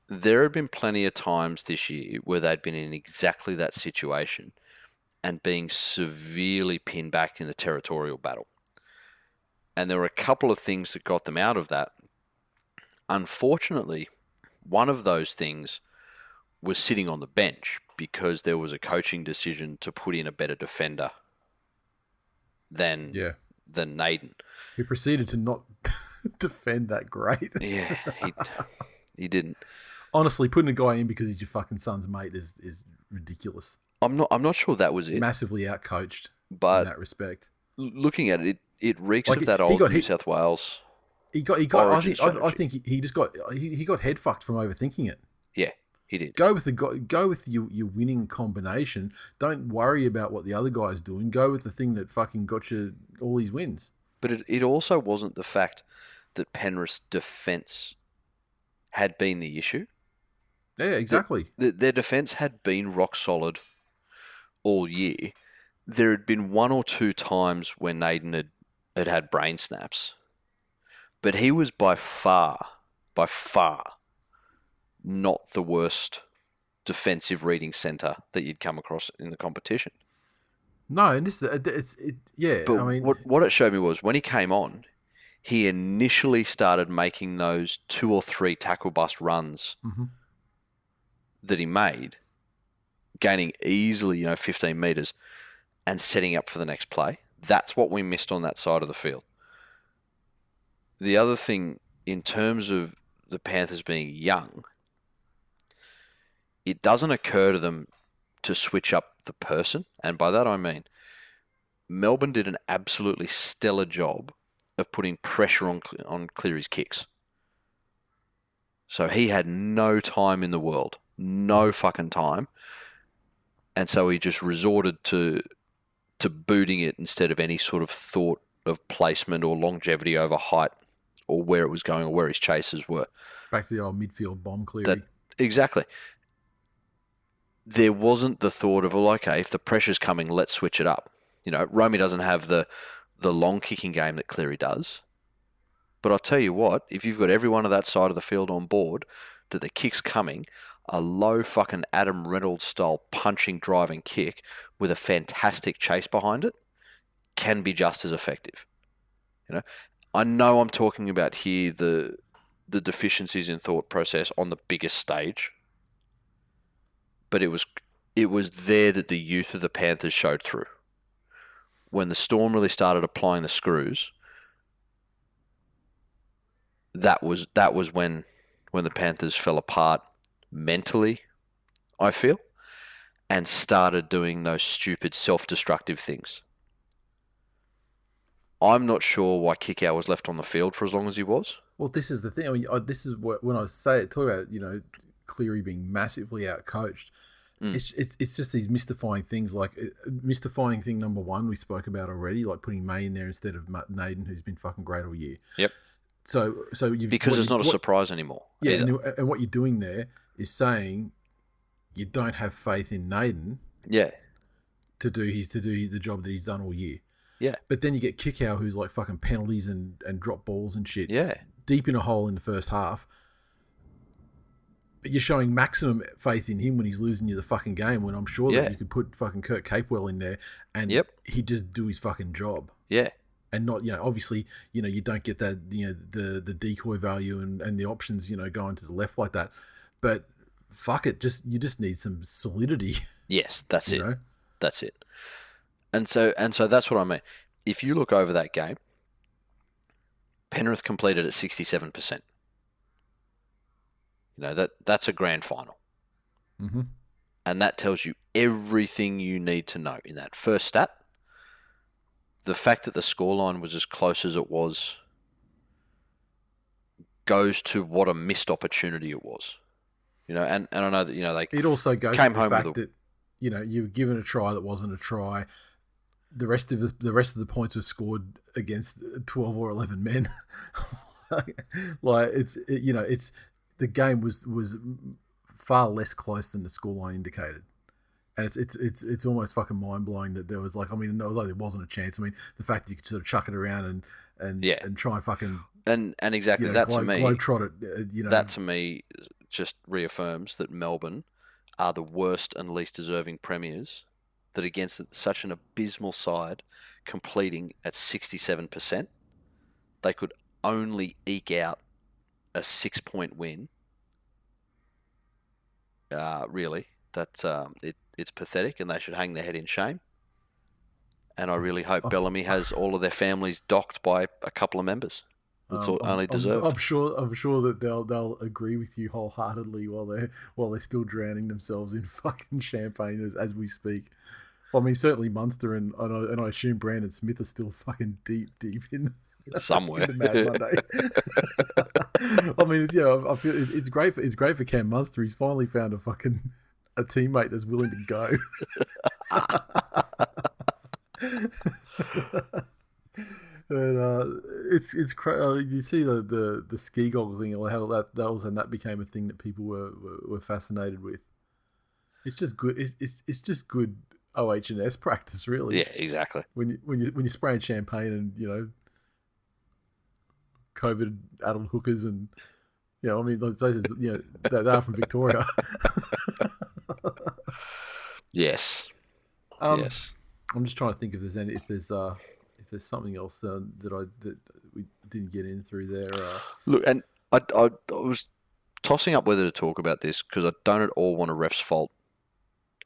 There have been plenty of times this year where they'd been in exactly that situation and being severely pinned back in the territorial battle. And there were a couple of things that got them out of that. Unfortunately, one of those things was sitting on the bench because there was a coaching decision to put in a better defender than Naden. He proceeded to not defend that great. Yeah, he didn't. Honestly, putting a guy in because he's your fucking son's mate is ridiculous. I'm not sure that was it. Massively outcoached but in that respect. Looking at it, it reeks of that old New South Wales. He got. I think he just got. He got head fucked from overthinking it. Yeah, he did. Go with your winning combination. Don't worry about what the other guy's doing. Go with the thing that fucking got you all these wins. But it also wasn't the fact that Penrith's defence had been the issue. Yeah, exactly. Their defense had been rock solid all year. There had been one or two times when Naden had brain snaps, but he was by far, not the worst defensive reading centre that you'd come across in the competition. No, and yeah. But I mean, what it showed me was when he came on, he initially started making those 2 or 3 tackle bust runs that he made, gaining easily, 15 metres and setting up for the next play. That's what we missed on that side of the field. The other thing, in terms of the Panthers being young, it doesn't occur to them to switch up the person. And by that I mean, Melbourne did an absolutely stellar job of putting pressure on Cleary's kicks. So he had no time in the world. No fucking time. And so he just resorted to booting it instead of any sort of thought of placement or longevity over height or where it was going or where his chases were. Back to the old midfield bomb Cleary. Exactly. There wasn't the thought of, well, okay, if the pressure's coming, let's switch it up. Romy doesn't have the long kicking game that Cleary does. But I'll tell you what, if you've got everyone of that side of the field on board, that the kick's coming, a low fucking Adam Reynolds style punching, driving kick with a fantastic chase behind it can be just as effective. I know I'm talking about here the deficiencies in thought process on the biggest stage, but it was there that the youth of the Panthers showed through. When the Storm really started applying the screws, that was when the Panthers fell apart mentally, I feel, and started doing those stupid self-destructive things. I'm not sure why Kickout was left on the field for as long as he was. Well, this is the thing. I mean, this is when I talk about Cleary being massively out-coached. It's just these mystifying things, like mystifying thing number one we spoke about already, like putting May in there instead of Naden, who's been fucking great all year. Yep. So because it's not a surprise anymore. Yeah, and what you're doing there is saying you don't have faith in Naden. Yeah. To do the job that he's done all year. Yeah. But then you get Kickout, who's like fucking penalties and drop balls and shit. Yeah. Deep in a hole in the first half. But you're showing maximum faith in him when he's losing you the fucking game, when I'm sure that you could put fucking Kurt Capewell in there and he'd just do his fucking job. Yeah. And not, obviously, you don't get that, the decoy value and the options, going to the left like that. But fuck it, you just need some solidity. Yes, that's it. That's it. And so that's what I mean. If you look over that game, Penrith completed at 67%. That's a grand final. Mm-hmm. And that tells you everything you need to know in that first stat. The fact that the scoreline was as close as it was goes to what a missed opportunity it was. And I know that, they it also goes came to the home fact with that, you were given a try that wasn't a try. The rest of the points were scored against 12 or 11 men. The game was far less close than the scoreline indicated. And it's almost fucking mind blowing that there was although there wasn't a chance. I mean, the fact that you could sort of chuck it around and try and fucking and exactly that to me, globetrot it. That to me just reaffirms that Melbourne are the worst and least deserving premiers. That against such an abysmal side, completing at 67%, they could only eke out a 6-point win. Really, it's pathetic, and they should hang their head in shame. And I really hope Bellamy has all of their families docked by a couple of members. That's only deserved. I'm sure that they'll agree with you wholeheartedly while they're still drowning themselves in fucking champagne as we speak. I mean, certainly Munster and I assume Brandon Smith are still fucking deep in somewhere. In the Mad Monday. I mean, I feel it's great for Cam Munster. He's finally found a teammate that's willing to go. And you see the ski goggle thing, or how that became a thing that people were fascinated with. It's just good. It's just good OH&S practice, really. Yeah, exactly. When you spraying champagne and COVID adult hookers and I mean, let's say they are from Victoria. Yes. Yes. I'm just trying to think if there's something else that we didn't get in through there. Look, and I was tossing up whether to talk about this because I don't at all want a ref's fault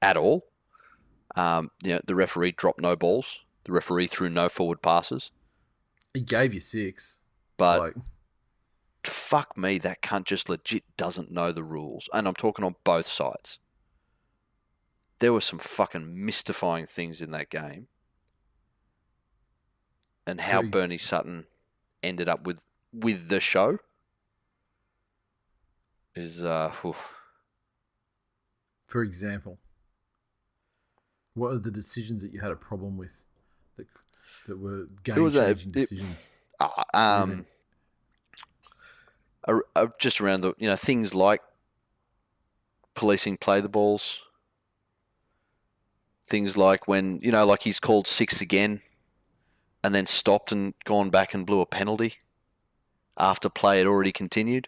at all. The referee dropped no balls. The referee threw no forward passes. He gave you 6, but fuck me, that cunt just legit doesn't know the rules, and I'm talking on both sides. There were some fucking mystifying things in that game. And how Bernie Sutton ended up with the show is... For example, what are the decisions that you had a problem with that were game-changing decisions? Just around the... things like policing play the balls... Things like when, like he's called 6 again and then stopped and gone back and blew a penalty after play had already continued.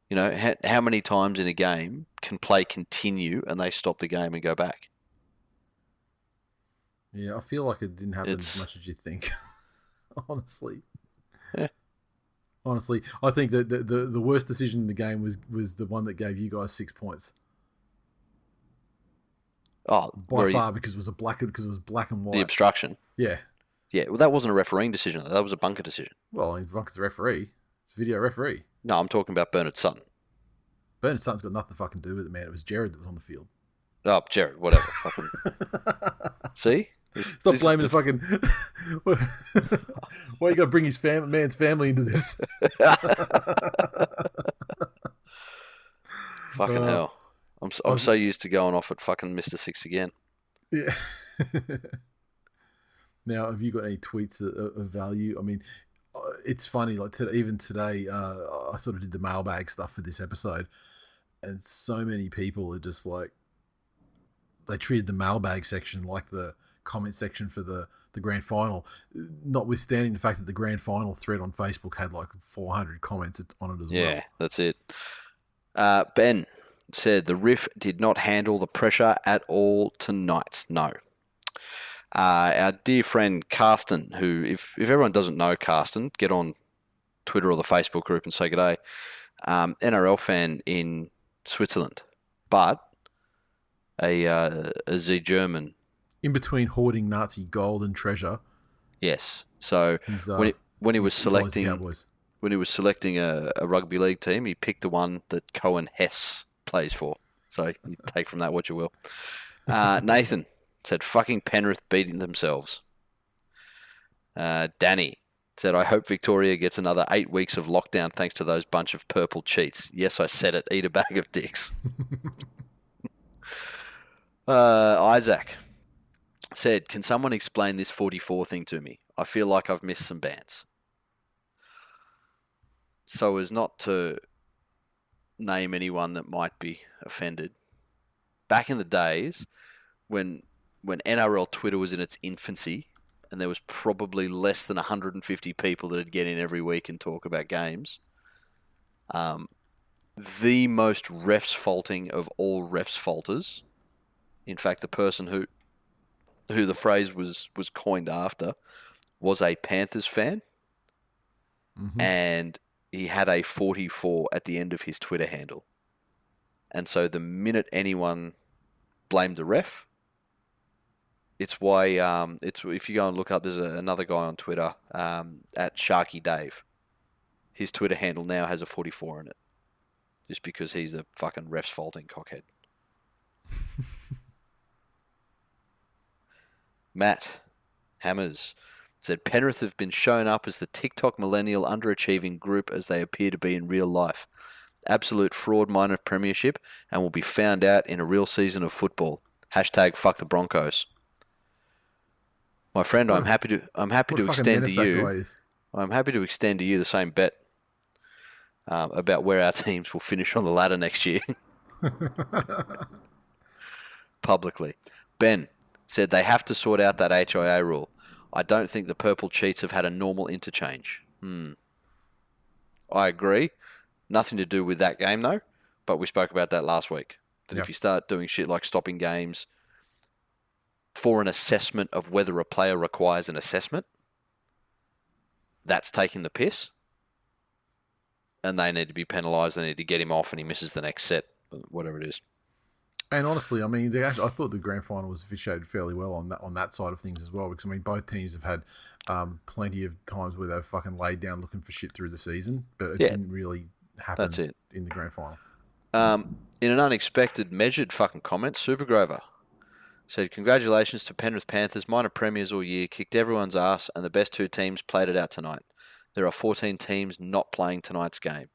How many times in a game can play continue and they stop the game and go back? Yeah, I feel like it didn't happen as much as you think, honestly. Yeah. Honestly, I think that the worst decision in the game was the one that gave you guys 6 points. Oh, by far, because it was black and white. The obstruction. Yeah. Yeah, well, that wasn't a refereeing decision. That was a bunker decision. Well, I mean, Bunker's a referee. It's a video referee. No, I'm talking about Bernard Sutton. Bernard Sutton's got nothing to fucking do with it, man. It was Jared that was on the field. Oh, Jared, whatever. Fucking... See? Stop blaming the fucking... Why you got to bring his man's family into this? Fucking hell. I'm so used to going off at fucking Mr. 6 again. Yeah. Now, have you got any tweets of value? I mean, it's funny. Like even today, I sort of did the mailbag stuff for this episode, and so many people are just like, they treated the mailbag section like the comment section for the grand final, notwithstanding the fact that the grand final thread on Facebook had like 400 comments on it as well. Yeah, that's it. Ben said the Riff did not handle the pressure at all tonight. No. Our dear friend Carsten, who, if everyone doesn't know Carsten, get on Twitter or the Facebook group and say good day. NRL fan in Switzerland, but a Z German. In between hoarding Nazi gold and treasure. Yes. So when he was selecting a rugby league team, he picked the one that Cohen Hess plays for. So you take from that what you will. Nathan said, fucking Penrith beating themselves. Danny said, I hope Victoria gets another 8 weeks of lockdown thanks to those bunch of purple cheats. Yes, I said it. Eat a bag of dicks. Isaac said, can someone explain this 44 thing to me? I feel like I've missed some bands. So as not to name anyone that might be offended, back in the days when NRL Twitter was in its infancy and there was probably less than 150 people that would get in every week and talk about games, the most refs faulting of all refs faulters, in fact the person who the phrase was coined after, was a Panthers fan, and he had a 44 at the end of his Twitter handle. And so the minute anyone blamed the ref, it's why if you go and look up, there's another guy on Twitter at Sharky Dave. His Twitter handle now has a 44 in it, just because he's a fucking refs faulting cockhead. Matt Hammers said, Penrith have been shown up as the TikTok millennial underachieving group as they appear to be in real life. Absolute fraud minor premiership and will be found out in a real season of football. # fuck the Broncos. My friend, I'm happy to extend to you. I'm happy to extend to you the same bet about where our teams will finish on the ladder next year. Publicly. Ben said they have to sort out that HIA rule. I don't think the purple cheats have had a normal interchange. I agree. Nothing to do with that game, though. But we spoke about that last week. That if you start doing shit like stopping games for an assessment of whether a player requires an assessment, that's taking the piss. And they need to be penalised. They need to get him off and he misses the next set, whatever it is. And honestly, I mean, I thought the grand final was officiated fairly well on that side of things as well. Because I mean, both teams have had plenty of times where they've fucking laid down looking for shit through the season, but it didn't really happen. That's it. In the grand final. In an unexpected, measured fucking comment, Supergrover said, "Congratulations to Penrith Panthers, minor premiers all year, kicked everyone's ass, and the best two teams played it out tonight. There are 14 teams not playing tonight's game."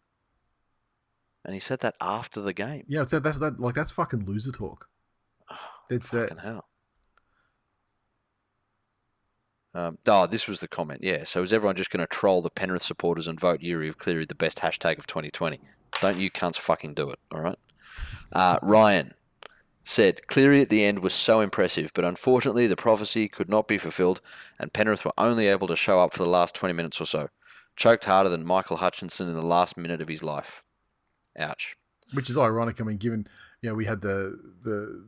And he said that after the game. Yeah, that's fucking loser talk. That's fucking hell. This was the comment. Yeah, so is everyone just going to troll the Penrith supporters and vote Yeary of Cleary the best hashtag of 2020? Don't you cunts fucking do it, all right? Ryan said, "Cleary at the end was so impressive, but unfortunately the prophecy could not be fulfilled and Penrith were only able to show up for the last 20 minutes or so. Choked harder than Michael Hutchinson in the last minute of his life. Ouch." Which is ironic. I mean, given we had the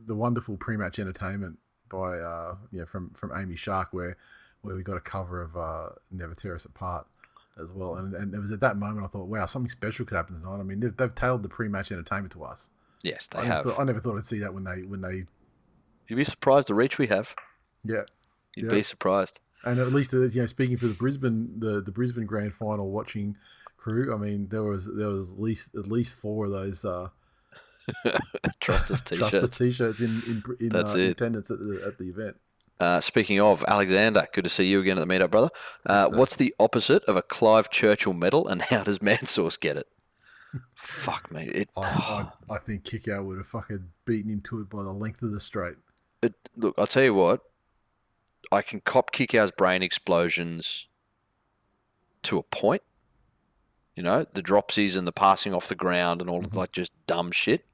wonderful pre-match entertainment by from Amy Shark where we got a cover of Never Tear Us Apart as well, and it was at that moment I thought, wow, something special could happen tonight. I mean, they've tailored the pre-match entertainment to us. Yes, they have. I never thought I'd see that when they. You'd be surprised the reach we have. Yeah, you'd be surprised. And at least speaking for the Brisbane Grand Final watching crew, I mean there was at least 4 of those Trust Us t-shirts in attendance at the event. Speaking of, Alexander, good to see you again at the meetup, brother. What's the opposite of a Clive Churchill medal, and how does Mansource get it? Fuck me. I think Kickout would have fucking beaten him to it by the length of the straight. Look, I'll tell you what. I can cop Kickout's brain explosions to a point. You know, the dropsies and the passing off the ground and all like just dumb shit.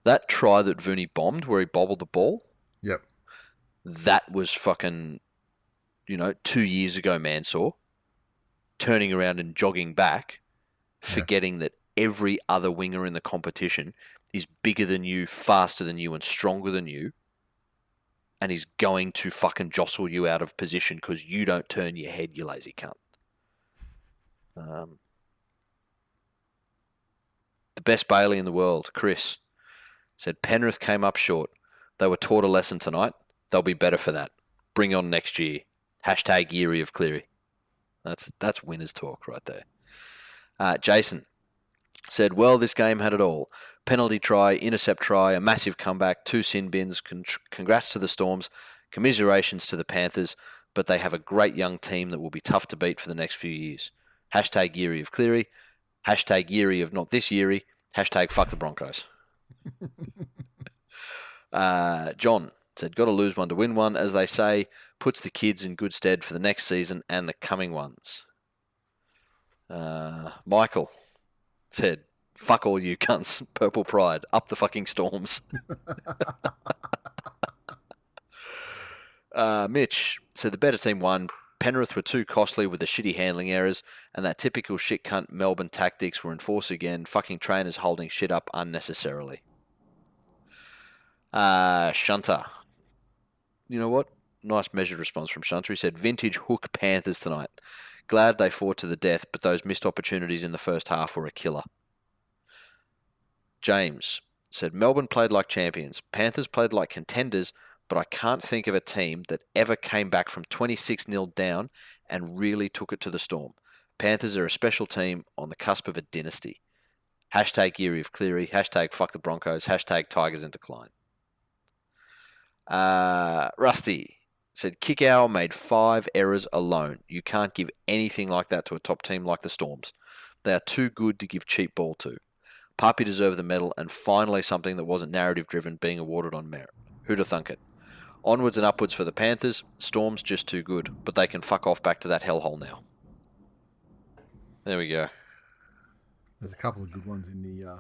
That try that Vuni bombed where he bobbled the ball. Yep. That was fucking, 2 years ago, Mansour. Turning around and jogging back, forgetting that every other winger in the competition is bigger than you, faster than you, and stronger than you. And he's going to fucking jostle you out of position because you don't turn your head, you lazy cunt. The best Bailey in the world, Chris, said Penrith came up short. They were taught a lesson tonight. They'll be better for that. Bring on next year. Hashtag Yeary of Cleary. That's winners talk right there. Jason said, well, this game had it all. Penalty try, intercept try, a massive comeback, 2 sin bins. Congrats to the Storms. Commiserations to the Panthers. But they have a great young team that will be tough to beat for the next few years. Hashtag Yeary of Cleary. Hashtag Yeary of not this Yeary. Hashtag fuck the Broncos. John said, got to lose one to win one, as they say, puts the kids in good stead for the next season and the coming ones. Michael said, fuck all you cunts, purple pride, up the fucking Storms. Mitch said, the better team won. Penrith were too costly with the shitty handling errors, and that typical shit cunt Melbourne tactics were enforced again, fucking trainers holding shit up unnecessarily. Shunter. You know what? Nice measured response from Shunter. He said, vintage hook Panthers tonight. Glad they fought to the death, but those missed opportunities in the first half were a killer. James said, Melbourne played like champions. Panthers played like contenders, but I can't think of a team that ever came back from 26-0 down and really took it to the Storm. Panthers are a special team on the cusp of a dynasty. Hashtag Yeary of Cleary. Hashtag fuck the Broncos. Hashtag Tigers in decline. Rusty said, Kickow made 5 errors alone. You can't give anything like that to a top team like the Storms. They are too good to give cheap ball to. Papi deserved the medal, and finally something that wasn't narrative-driven being awarded on merit. Who'd have thunk it? Onwards and upwards for the Panthers. Storms just too good, but they can fuck off back to that hellhole now. There we go. There's a couple of good ones in the,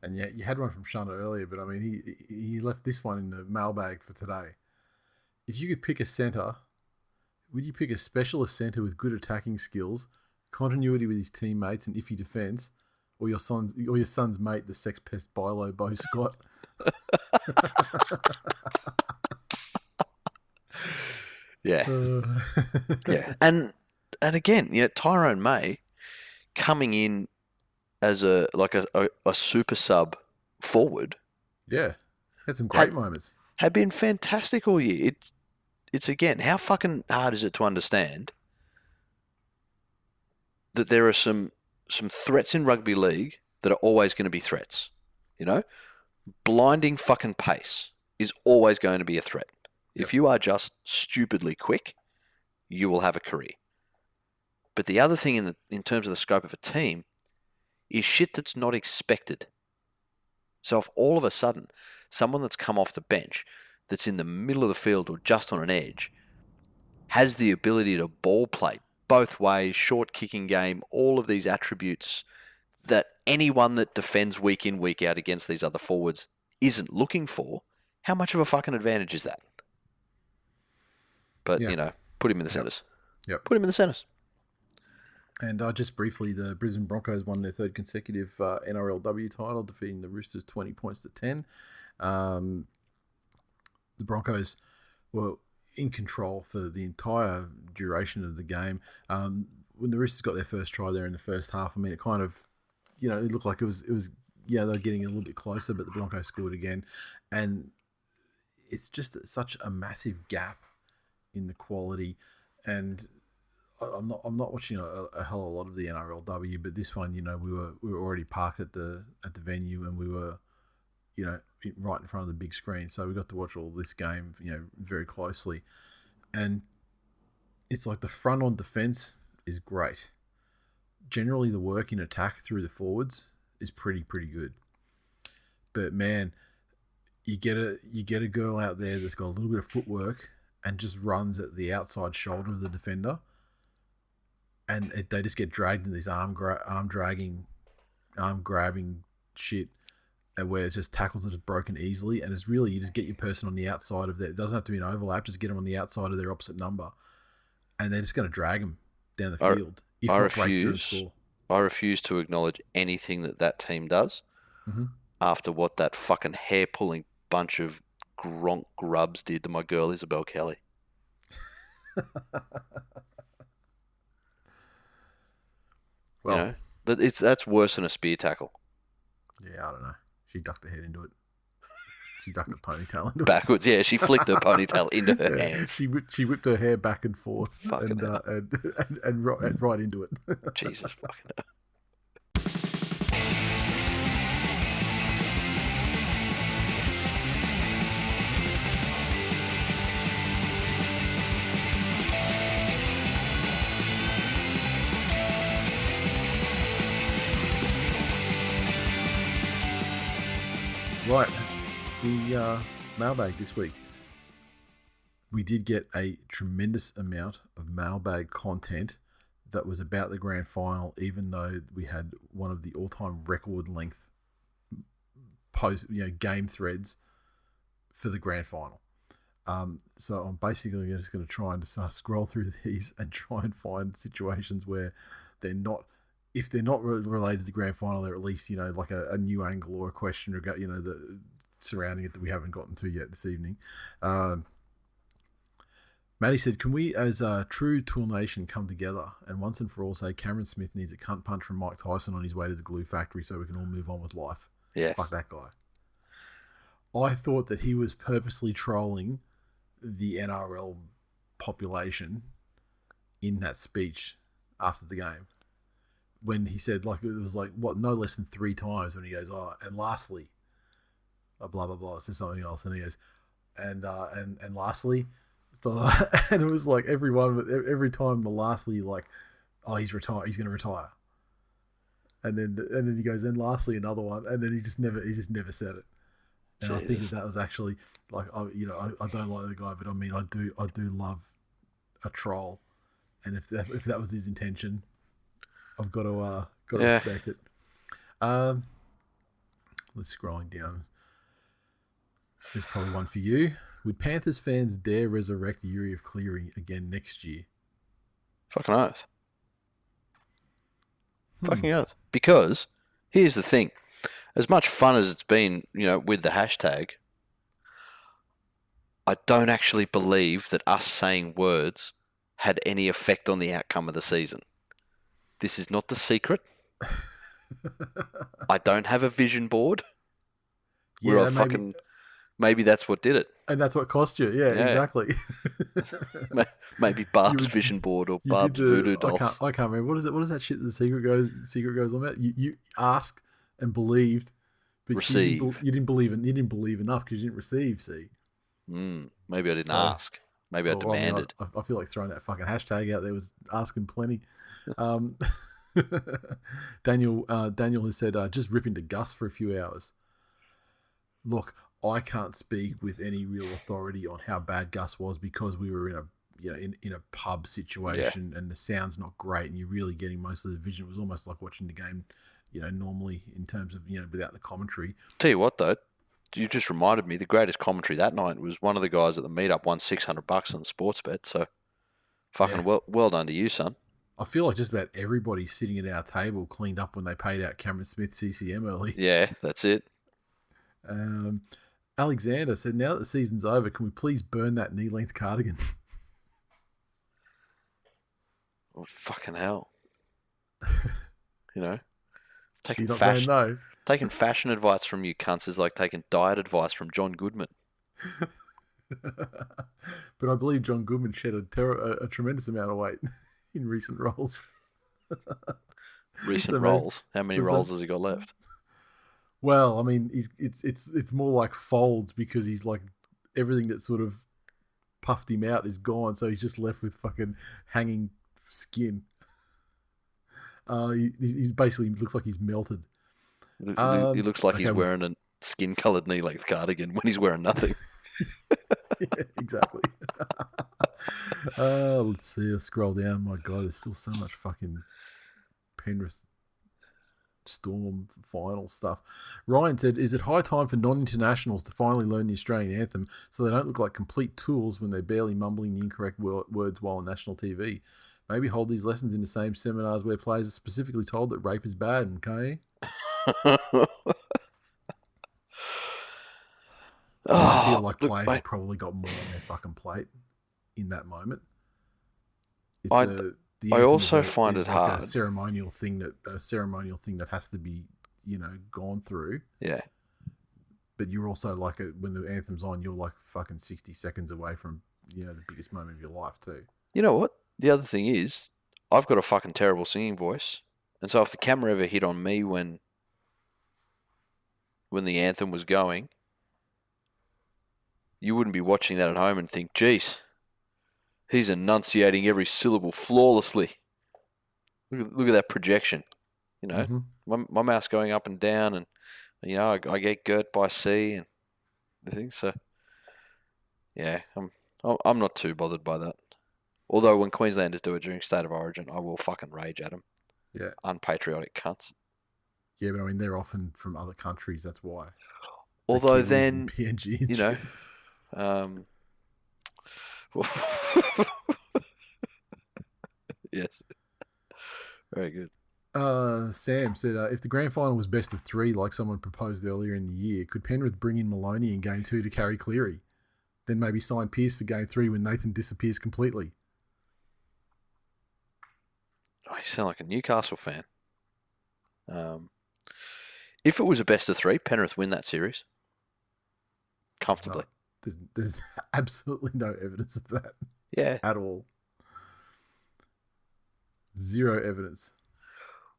and yeah, you had one from Shana earlier, but I mean, he left this one in the mailbag for today. If you could pick a centre, would you pick a specialist centre with good attacking skills, continuity with his teammates, and iffy defence, or your son's mate, the sex pest Bilo Bo Scott? Yeah, yeah, and again, Tyrone May coming in as a super sub forward. Yeah, had some great moments. Had been fantastic all year. It's again, how fucking hard is it to understand that there are some threats in rugby league that are always going to be threats? Blinding fucking pace is always going to be a threat. Yep. If you are just stupidly quick, you will have a career. But the other thing in terms of the scope of a team is shit that's not expected. So if all of a sudden someone that's come off the bench, that's in the middle of the field or just on an edge, has the ability to ball play both ways, short kicking game, all of these attributes that anyone that defends week in, week out against these other forwards isn't looking for, how much of a fucking advantage is that? But, put him in the centres. Yep. Put him in the centres. And just briefly, the Brisbane Broncos won their third consecutive NRLW title, defeating the Roosters 20 points to 10. The Broncos were in control for the entire duration of the game. When the Roosters got their first try there in the first half, I mean, it kind of, it looked like it was they were getting a little bit closer, but the Broncos scored again. And it's just such a massive gap in the quality. And I'm not watching a hell of a lot of the NRLW, but this one, we were already parked at the venue, and we were, right in front of the big screen, so we got to watch all this game, very closely. And it's like the front on defense is great. Generally, the work in attack through the forwards is pretty good. But man, you get a girl out there that's got a little bit of footwork and just runs at the outside shoulder of the defender, and they just get dragged into this arm grabbing shit, and where it's just tackles are just broken easily, and it's really, you just get your person on the outside of that. It doesn't have to be an overlap, just get them on the outside of their opposite number, and they're just going to drag them down the field. I refuse to acknowledge anything that team does after what that fucking hair-pulling bunch of Gronk grubs did to my girl Isabel Kelly. Well, that's worse than a spear tackle. Yeah, I don't know. She ducked her head into it. She ducked the ponytail into it. Backwards, yeah. She flicked her ponytail into her hands. She whipped her hair back and forth, fucking and right into it. Jesus fucking hell. Right, the mailbag this week. We did get a tremendous amount of mailbag content that was about the grand final, even though we had one of the all-time record length game threads for the grand final. So I'm basically just going to try and just scroll through these and try and find situations where they're not. If they're not related to the grand final, they're at least, like a new angle or a question, the surrounding it that we haven't gotten to yet this evening. Matty said, can we, as a true TWiL Nation, come together and once and for all say Cameron Smith needs a cunt punch from Mike Tyson on his way to the glue factory so we can all move on with life? Yes. Fuck that guy. I thought that he was purposely trolling the NRL population in that speech after the game. When he said, it was no less than 3 times when he goes, and lastly, blah, blah, blah, says something else. And he goes, and lastly, and it was like every time the lastly, he's retired, he's going to retire. And then he goes, and lastly, another one. And then he just never said it. And Jesus. I think that was actually I don't like the guy, but I mean, I do love a troll. And if that was his intention, I've got to respect it. Let's scrolling down. There's probably one for you. Would Panthers fans dare resurrect Yeary of Cleary again next year? Fucking oath. Fucking oath. Because here's the thing. As much fun as it's been, with the hashtag, I don't actually believe that us saying words had any effect on the outcome of the season. This is not the secret. I don't have a vision board. Yeah, maybe that's what did it. And that's what cost you. Yeah. Exactly. Maybe Barb's vision board or Barb's voodoo dolls. I can't remember. What is that shit that the secret goes on about? You asked and believed, but receive. You didn't believe enough because you didn't receive. See. Maybe I didn't ask. Maybe I demanded. I feel like throwing that fucking hashtag out there was asking plenty. Daniel has said, just rip into Gus for a few hours. Look, I can't speak with any real authority on how bad Gus was because we were in a pub situation and the sound's not great and you're really getting most of the vision. It was almost like watching the game, normally in terms of, without the commentary. Tell you what though, you just reminded me the greatest commentary that night was one of the guys at the meetup won $600 on the sports bet. So fucking well done to you, son. I feel like just about everybody sitting at our table cleaned up when they paid out Cameron Smith CCM early. Yeah, that's it. Alexander said, now that the season's over, can we please burn that knee-length cardigan? Oh, fucking hell. Taking You're not saying no. Taking fashion advice from you cunts is like taking diet advice from John Goodman. But I believe John Goodman shed a tremendous amount of weight in recent roles. Roles? How many roles has he got left? Well, I mean, it's more like folds because he's like everything that sort of puffed him out is gone, so he's just left with fucking hanging skin. He basically looks like he's melted. He looks like he's wearing a skin-coloured knee-length cardigan when he's wearing nothing. Yeah, exactly. Let's see. I'll scroll down. My God, there's still so much fucking Penrith Storm final stuff. Ryan said, is it high time for non-internationals to finally learn the Australian anthem so they don't look like complete tools when they're barely mumbling the incorrect words while on national TV? Maybe hold these lessons in the same seminars where players are specifically told that rape is bad, okay? I feel like players have probably got more on their fucking plate in that moment. I also find it hard. A ceremonial thing that has to be, gone through. Yeah. But you're also like when the anthem's on, you're like fucking 60 seconds away from, the biggest moment of your life too. You know what? The other thing is, I've got a fucking terrible singing voice, and so if the camera ever hit on me when the anthem was going, you wouldn't be watching that at home and think, geez, he's enunciating every syllable flawlessly. Look at that projection. My mouth's going up and down, and I get girt by sea and the thing. So yeah, I'm not too bothered by that. Although when Queenslanders do it during State of Origin, I will fucking rage at them. Yeah, unpatriotic cunts. Yeah, but I mean they're often from other countries. That's why. Although then PNG yes. Very good. Sam said, if the grand final was best of 3, like someone proposed earlier in the year, could Penrith bring in Maloney in game 2 to carry Cleary? Then maybe sign Pearce for game 3 when Nathan disappears completely. Oh, you sound like a Newcastle fan. If it was a best of 3, Penrith win that series comfortably. There's absolutely no evidence of that. Yeah. At all. Zero evidence.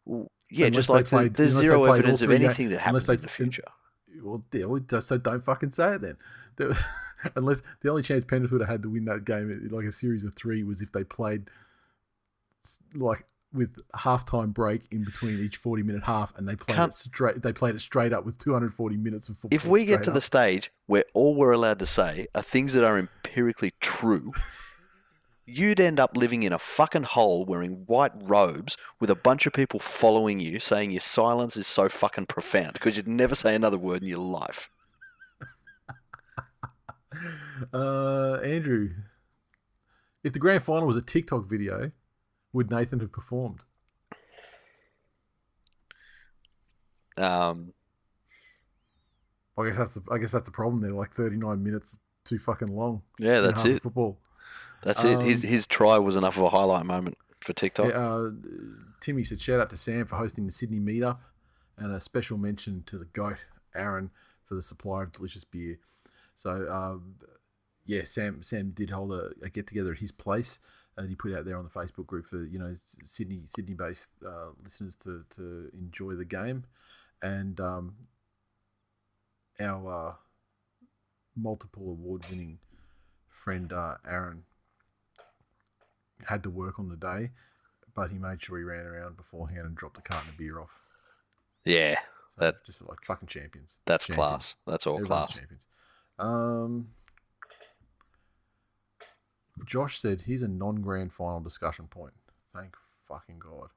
Well, yeah, unless just like there's zero evidence of anything that happens in the future. Well, so don't fucking say it then. Unless the only chance Penrith would have had to win that game, like a series of 3, was if they played like with halftime break in between each 40-minute half, and they played it straight. They played it straight up with 240 minutes of football. If we get to the stage where all we're allowed to say are things that are empirically true, you'd end up living in a fucking hole wearing white robes with a bunch of people following you saying your silence is so fucking profound because you'd never say another word in your life. Andrew, if the grand final was a TikTok video, would Nathan have performed? Yeah, I guess that's the problem. They're like 39 minutes too fucking long. that's it. Football. That's it. His try was enough of a highlight moment for TikTok. Yeah, Timmy said shout out to Sam for hosting the Sydney meetup, and a special mention to the GOAT Aaron for the supply of delicious beer. So Sam did hold a get together at his place, and he put out there on the Facebook group for Sydney based listeners to enjoy the game, and our multiple award winning friend Aaron had to work on the day, but he made sure he ran around beforehand and dropped a carton of beer off. Yeah, so that just like fucking champions. That's class. That's all Everyone's class. Champions. Josh said, "Here's a non-grand final discussion point. Thank fucking God.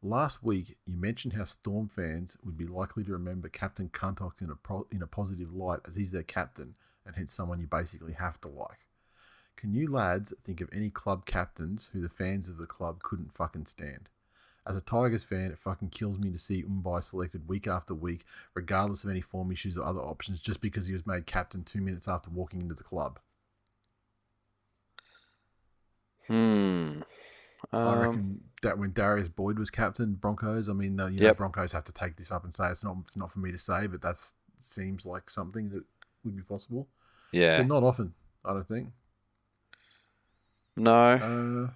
Last week, you mentioned how Storm fans would be likely to remember Captain Cuntox in a positive light as he's their captain and hence someone you basically have to like. Can you lads think of any club captains who the fans of the club couldn't fucking stand? As a Tigers fan, it fucking kills me to see Mbai selected week after week, regardless of any form issues or other options, just because he was made captain 2 minutes after walking into the club." I reckon that when Darius Boyd was captain, Broncos, I mean, Broncos have to take this up and say it's not for me to say, but that seems like something that would be possible. Yeah. But not often, I don't think. No.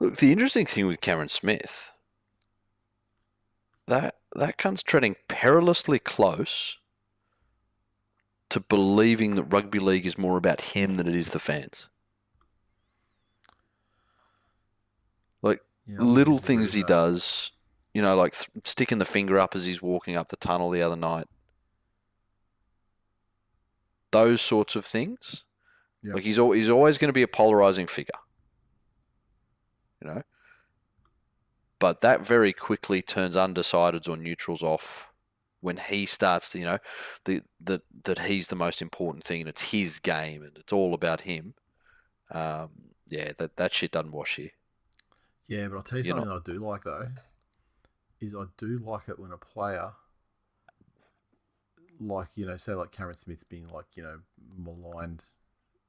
Look, the interesting thing with Cameron Smith, that cunt's treading perilously close to believing that rugby league is more about him than it is the fans. Like, little things he does, like sticking the finger up as he's walking up the tunnel the other night. Those sorts of things. Yep. Like, he's always going to be a polarizing figure. But that very quickly turns undecideds or neutrals off when he starts to, that he's the most important thing and it's his game and it's all about him. That shit doesn't wash here. Yeah, but I'll tell you something I do like, though, is I do like it when a player, like, say like Cameron Smith's being like, maligned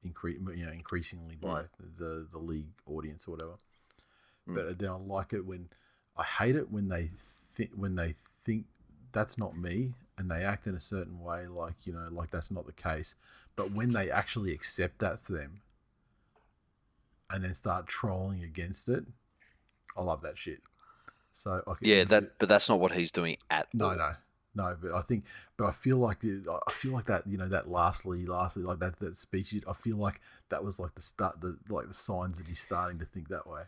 increasingly by the league audience or whatever. But then I like it when, I hate it when they think that's not me and they act in a certain way like that's not the case. But when they actually accept that's them and then start trolling against it, I love that shit. So but that's not what he's doing at all. No, but I feel like that, that lastly, like that speech, I feel like that was like the signs that he's starting to think that way.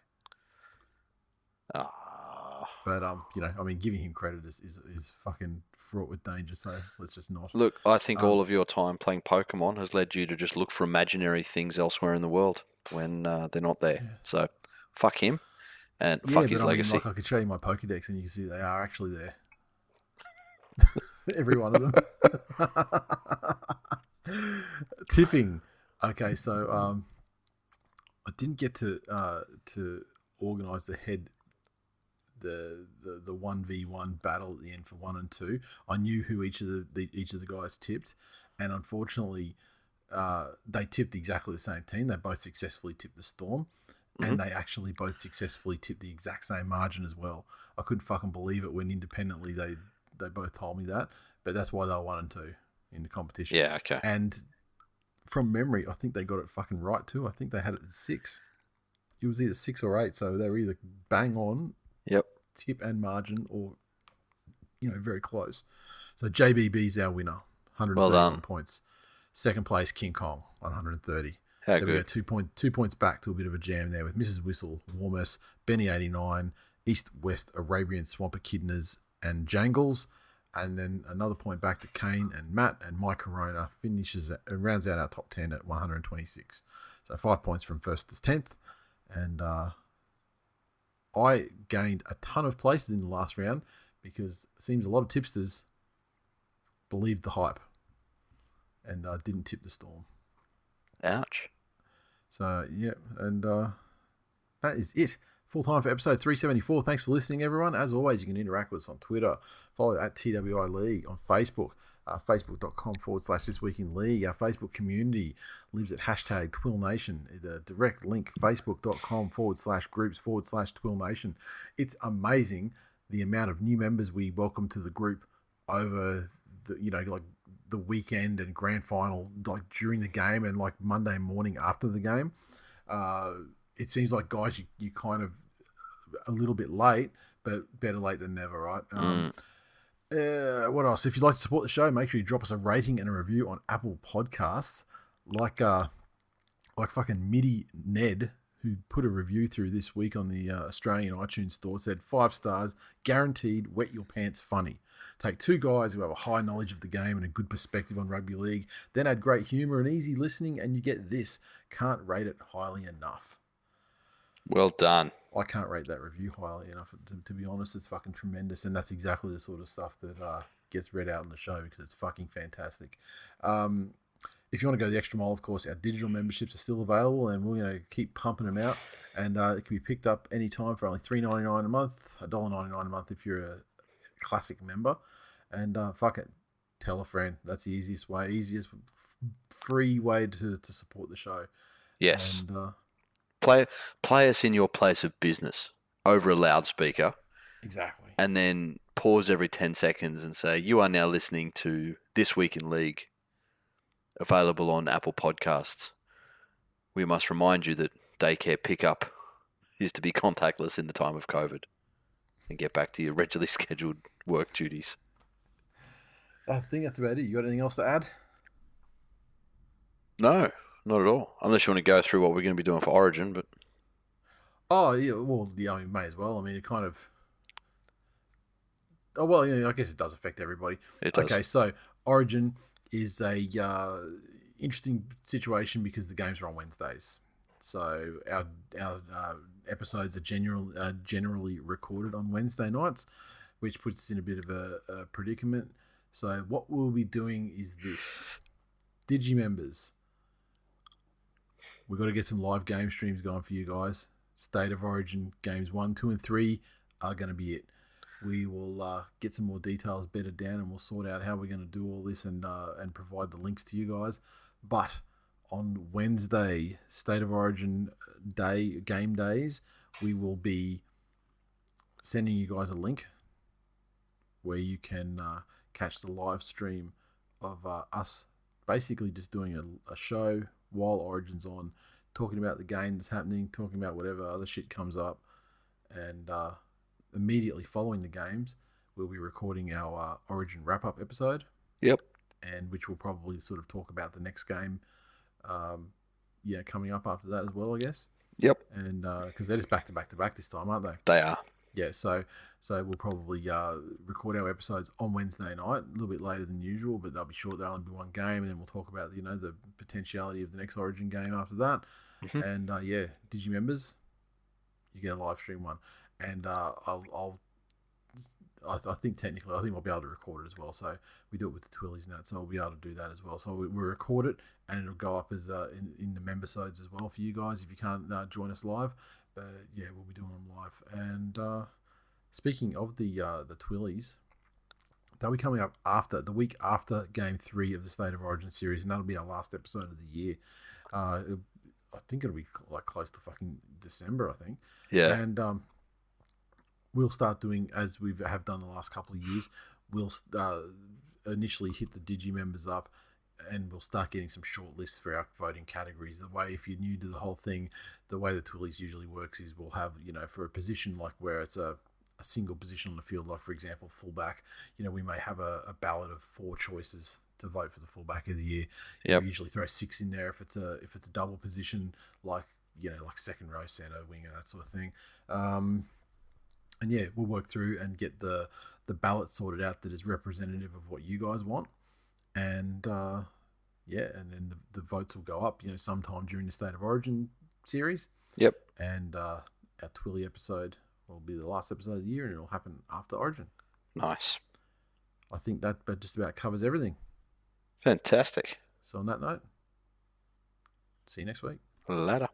But giving him credit is fucking fraught with danger. So let's just not. Look, I think all of your time playing Pokemon has led you to just look for imaginary things elsewhere in the world when they're not there. Yeah. So fuck him and fuck his legacy. I could show you my Pokedex and you can see they are actually there. Every one of them. Tipping. Okay, so I didn't get to organise the 1v1 battle at the end for 1 and 2. I knew who each of the guys tipped, and unfortunately, they tipped exactly the same team. They both successfully tipped the Storm, and they actually both successfully tipped the exact same margin as well. I couldn't fucking believe it when independently they both told me that, but that's why they were 1 and 2 in the competition. Yeah, okay. And from memory, I think they got it fucking right too. I think they had it at 6. It was either 6 or 8, so they were either bang on. Yep. Tip and margin, or very close. So JBB's our winner, 131 points. Second place, King Kong on 130. How good. We go 2 points back to a bit of a jam there with Mrs. Whistle, Warmus, Benny 89, East West Arabian Swamp Echidnas and Jangles, And then another point back to Kane and Matt, and Mike Corona rounds out our top 10 at 126. So 5 points from first to 10th. And I gained a ton of places in the last round because it seems a lot of tipsters believed the hype and didn't tip the storm. Ouch. So, yeah, and that is it. Full time for episode 374. Thanks for listening, everyone. As always, you can interact with us on Twitter. Follow at TWI League on Facebook, facebook.com/This Week in League. Our Facebook community lives at hashtag TWiL Nation. The direct link, facebook.com/groups/TWiL Nation. It's amazing the amount of new members we welcome to the group over the weekend and grand final, like during the game and like Monday morning after the game. It seems like, guys, you kind of a little bit late, but better late than never, right? What else? If you'd like to support the show, make sure you drop us a rating and a review on Apple Podcasts. Like fucking Midi Ned, who put a review through this week on the Australian iTunes store, said 5 stars, guaranteed, wet your pants funny. Take 2 guys who have a high knowledge of the game and a good perspective on rugby league, then add great humour and easy listening, and you get this. Can't rate it highly enough. Well done. I can't rate that review highly enough. To be honest, it's fucking tremendous, and that's exactly the sort of stuff that gets read out on the show because it's fucking fantastic. If you want to go the extra mile, of course, our digital memberships are still available, and we're going to keep pumping them out. And it can be picked up anytime for only $3.99 a month, $1.99 a month if you're a classic member. And fuck it, tell a friend. That's the easiest free way to support the show. Yes. And, Play us in your place of business over a loudspeaker. Exactly. And then pause every 10 seconds and say, you are now listening to This Week in League, available on Apple Podcasts. We must remind you that daycare pickup is to be contactless in the time of COVID, and get back to your regularly scheduled work duties. I think that's about it. You got anything else to add? No. Not at all. Unless you want to go through what we're going to be doing for Origin, but... Oh, yeah, well, yeah, I mean, may as well. I mean, it kind of... Oh, well, I guess it does affect everybody. It does. Okay, so Origin is a interesting situation because the games are on Wednesdays. So our episodes are generally recorded on Wednesday nights, which puts us in a bit of a predicament. So what we'll be doing is this. Digi members... We've got to get some live game streams going for you guys. State of Origin games 1, 2, and 3 are going to be it. We will get some more details bedded down, and we'll sort out how we're going to do all this and provide the links to you guys. But on Wednesday, State of Origin game days, we will be sending you guys a link where you can catch the live stream of us basically just doing a show while Origin's on, talking about the game that's happening, talking about whatever other shit comes up, and immediately following the games, we'll be recording our Origin wrap-up episode. Yep. And which will probably sort of talk about the next game, coming up after that as well, I guess. Yep. And because they're just back to back this time, aren't they? They are. Yeah, so we'll probably record our episodes on Wednesday night, a little bit later than usual, but they'll be short. They'll only be one game, and then we'll talk about the potentiality of the next Origin game after that. Mm-hmm. And Digi members, you get a live stream one, and I think technically we'll be able to record it as well. So we do it with the Twillies and that, so we'll be able to do that as well. So we'll record it, and it'll go up as in the member-sodes as well for you guys if you can't join us live. But yeah, we'll be doing them live. And speaking of the Twillies, they'll be coming up after the week after Game 3 of the State of Origin series, and that'll be our last episode of the year. I think it'll be like close to fucking December, I think. Yeah. And we'll start doing, as we have done the last couple of years, we'll initially hit the Digi members up, and we'll start getting some short lists for our voting categories. The way, if you're new to the whole thing, the way the Twillies usually works is we'll have, for a position like where it's a single position on the field, like for example, fullback, we may have a ballot of 4 choices to vote for the fullback of the year. Yep. We usually throw 6 in there if it's a double position, like second row, center, winger, that sort of thing. And yeah, we'll work through and get the the ballot sorted out that is representative of what you guys want, and and then the votes will go up, sometime during the State of Origin series. Yep. And our TWiL episode will be the last episode of the year, and it'll happen after Origin. Nice. I think that just about covers everything. Fantastic. So on that note, see you next week. Later.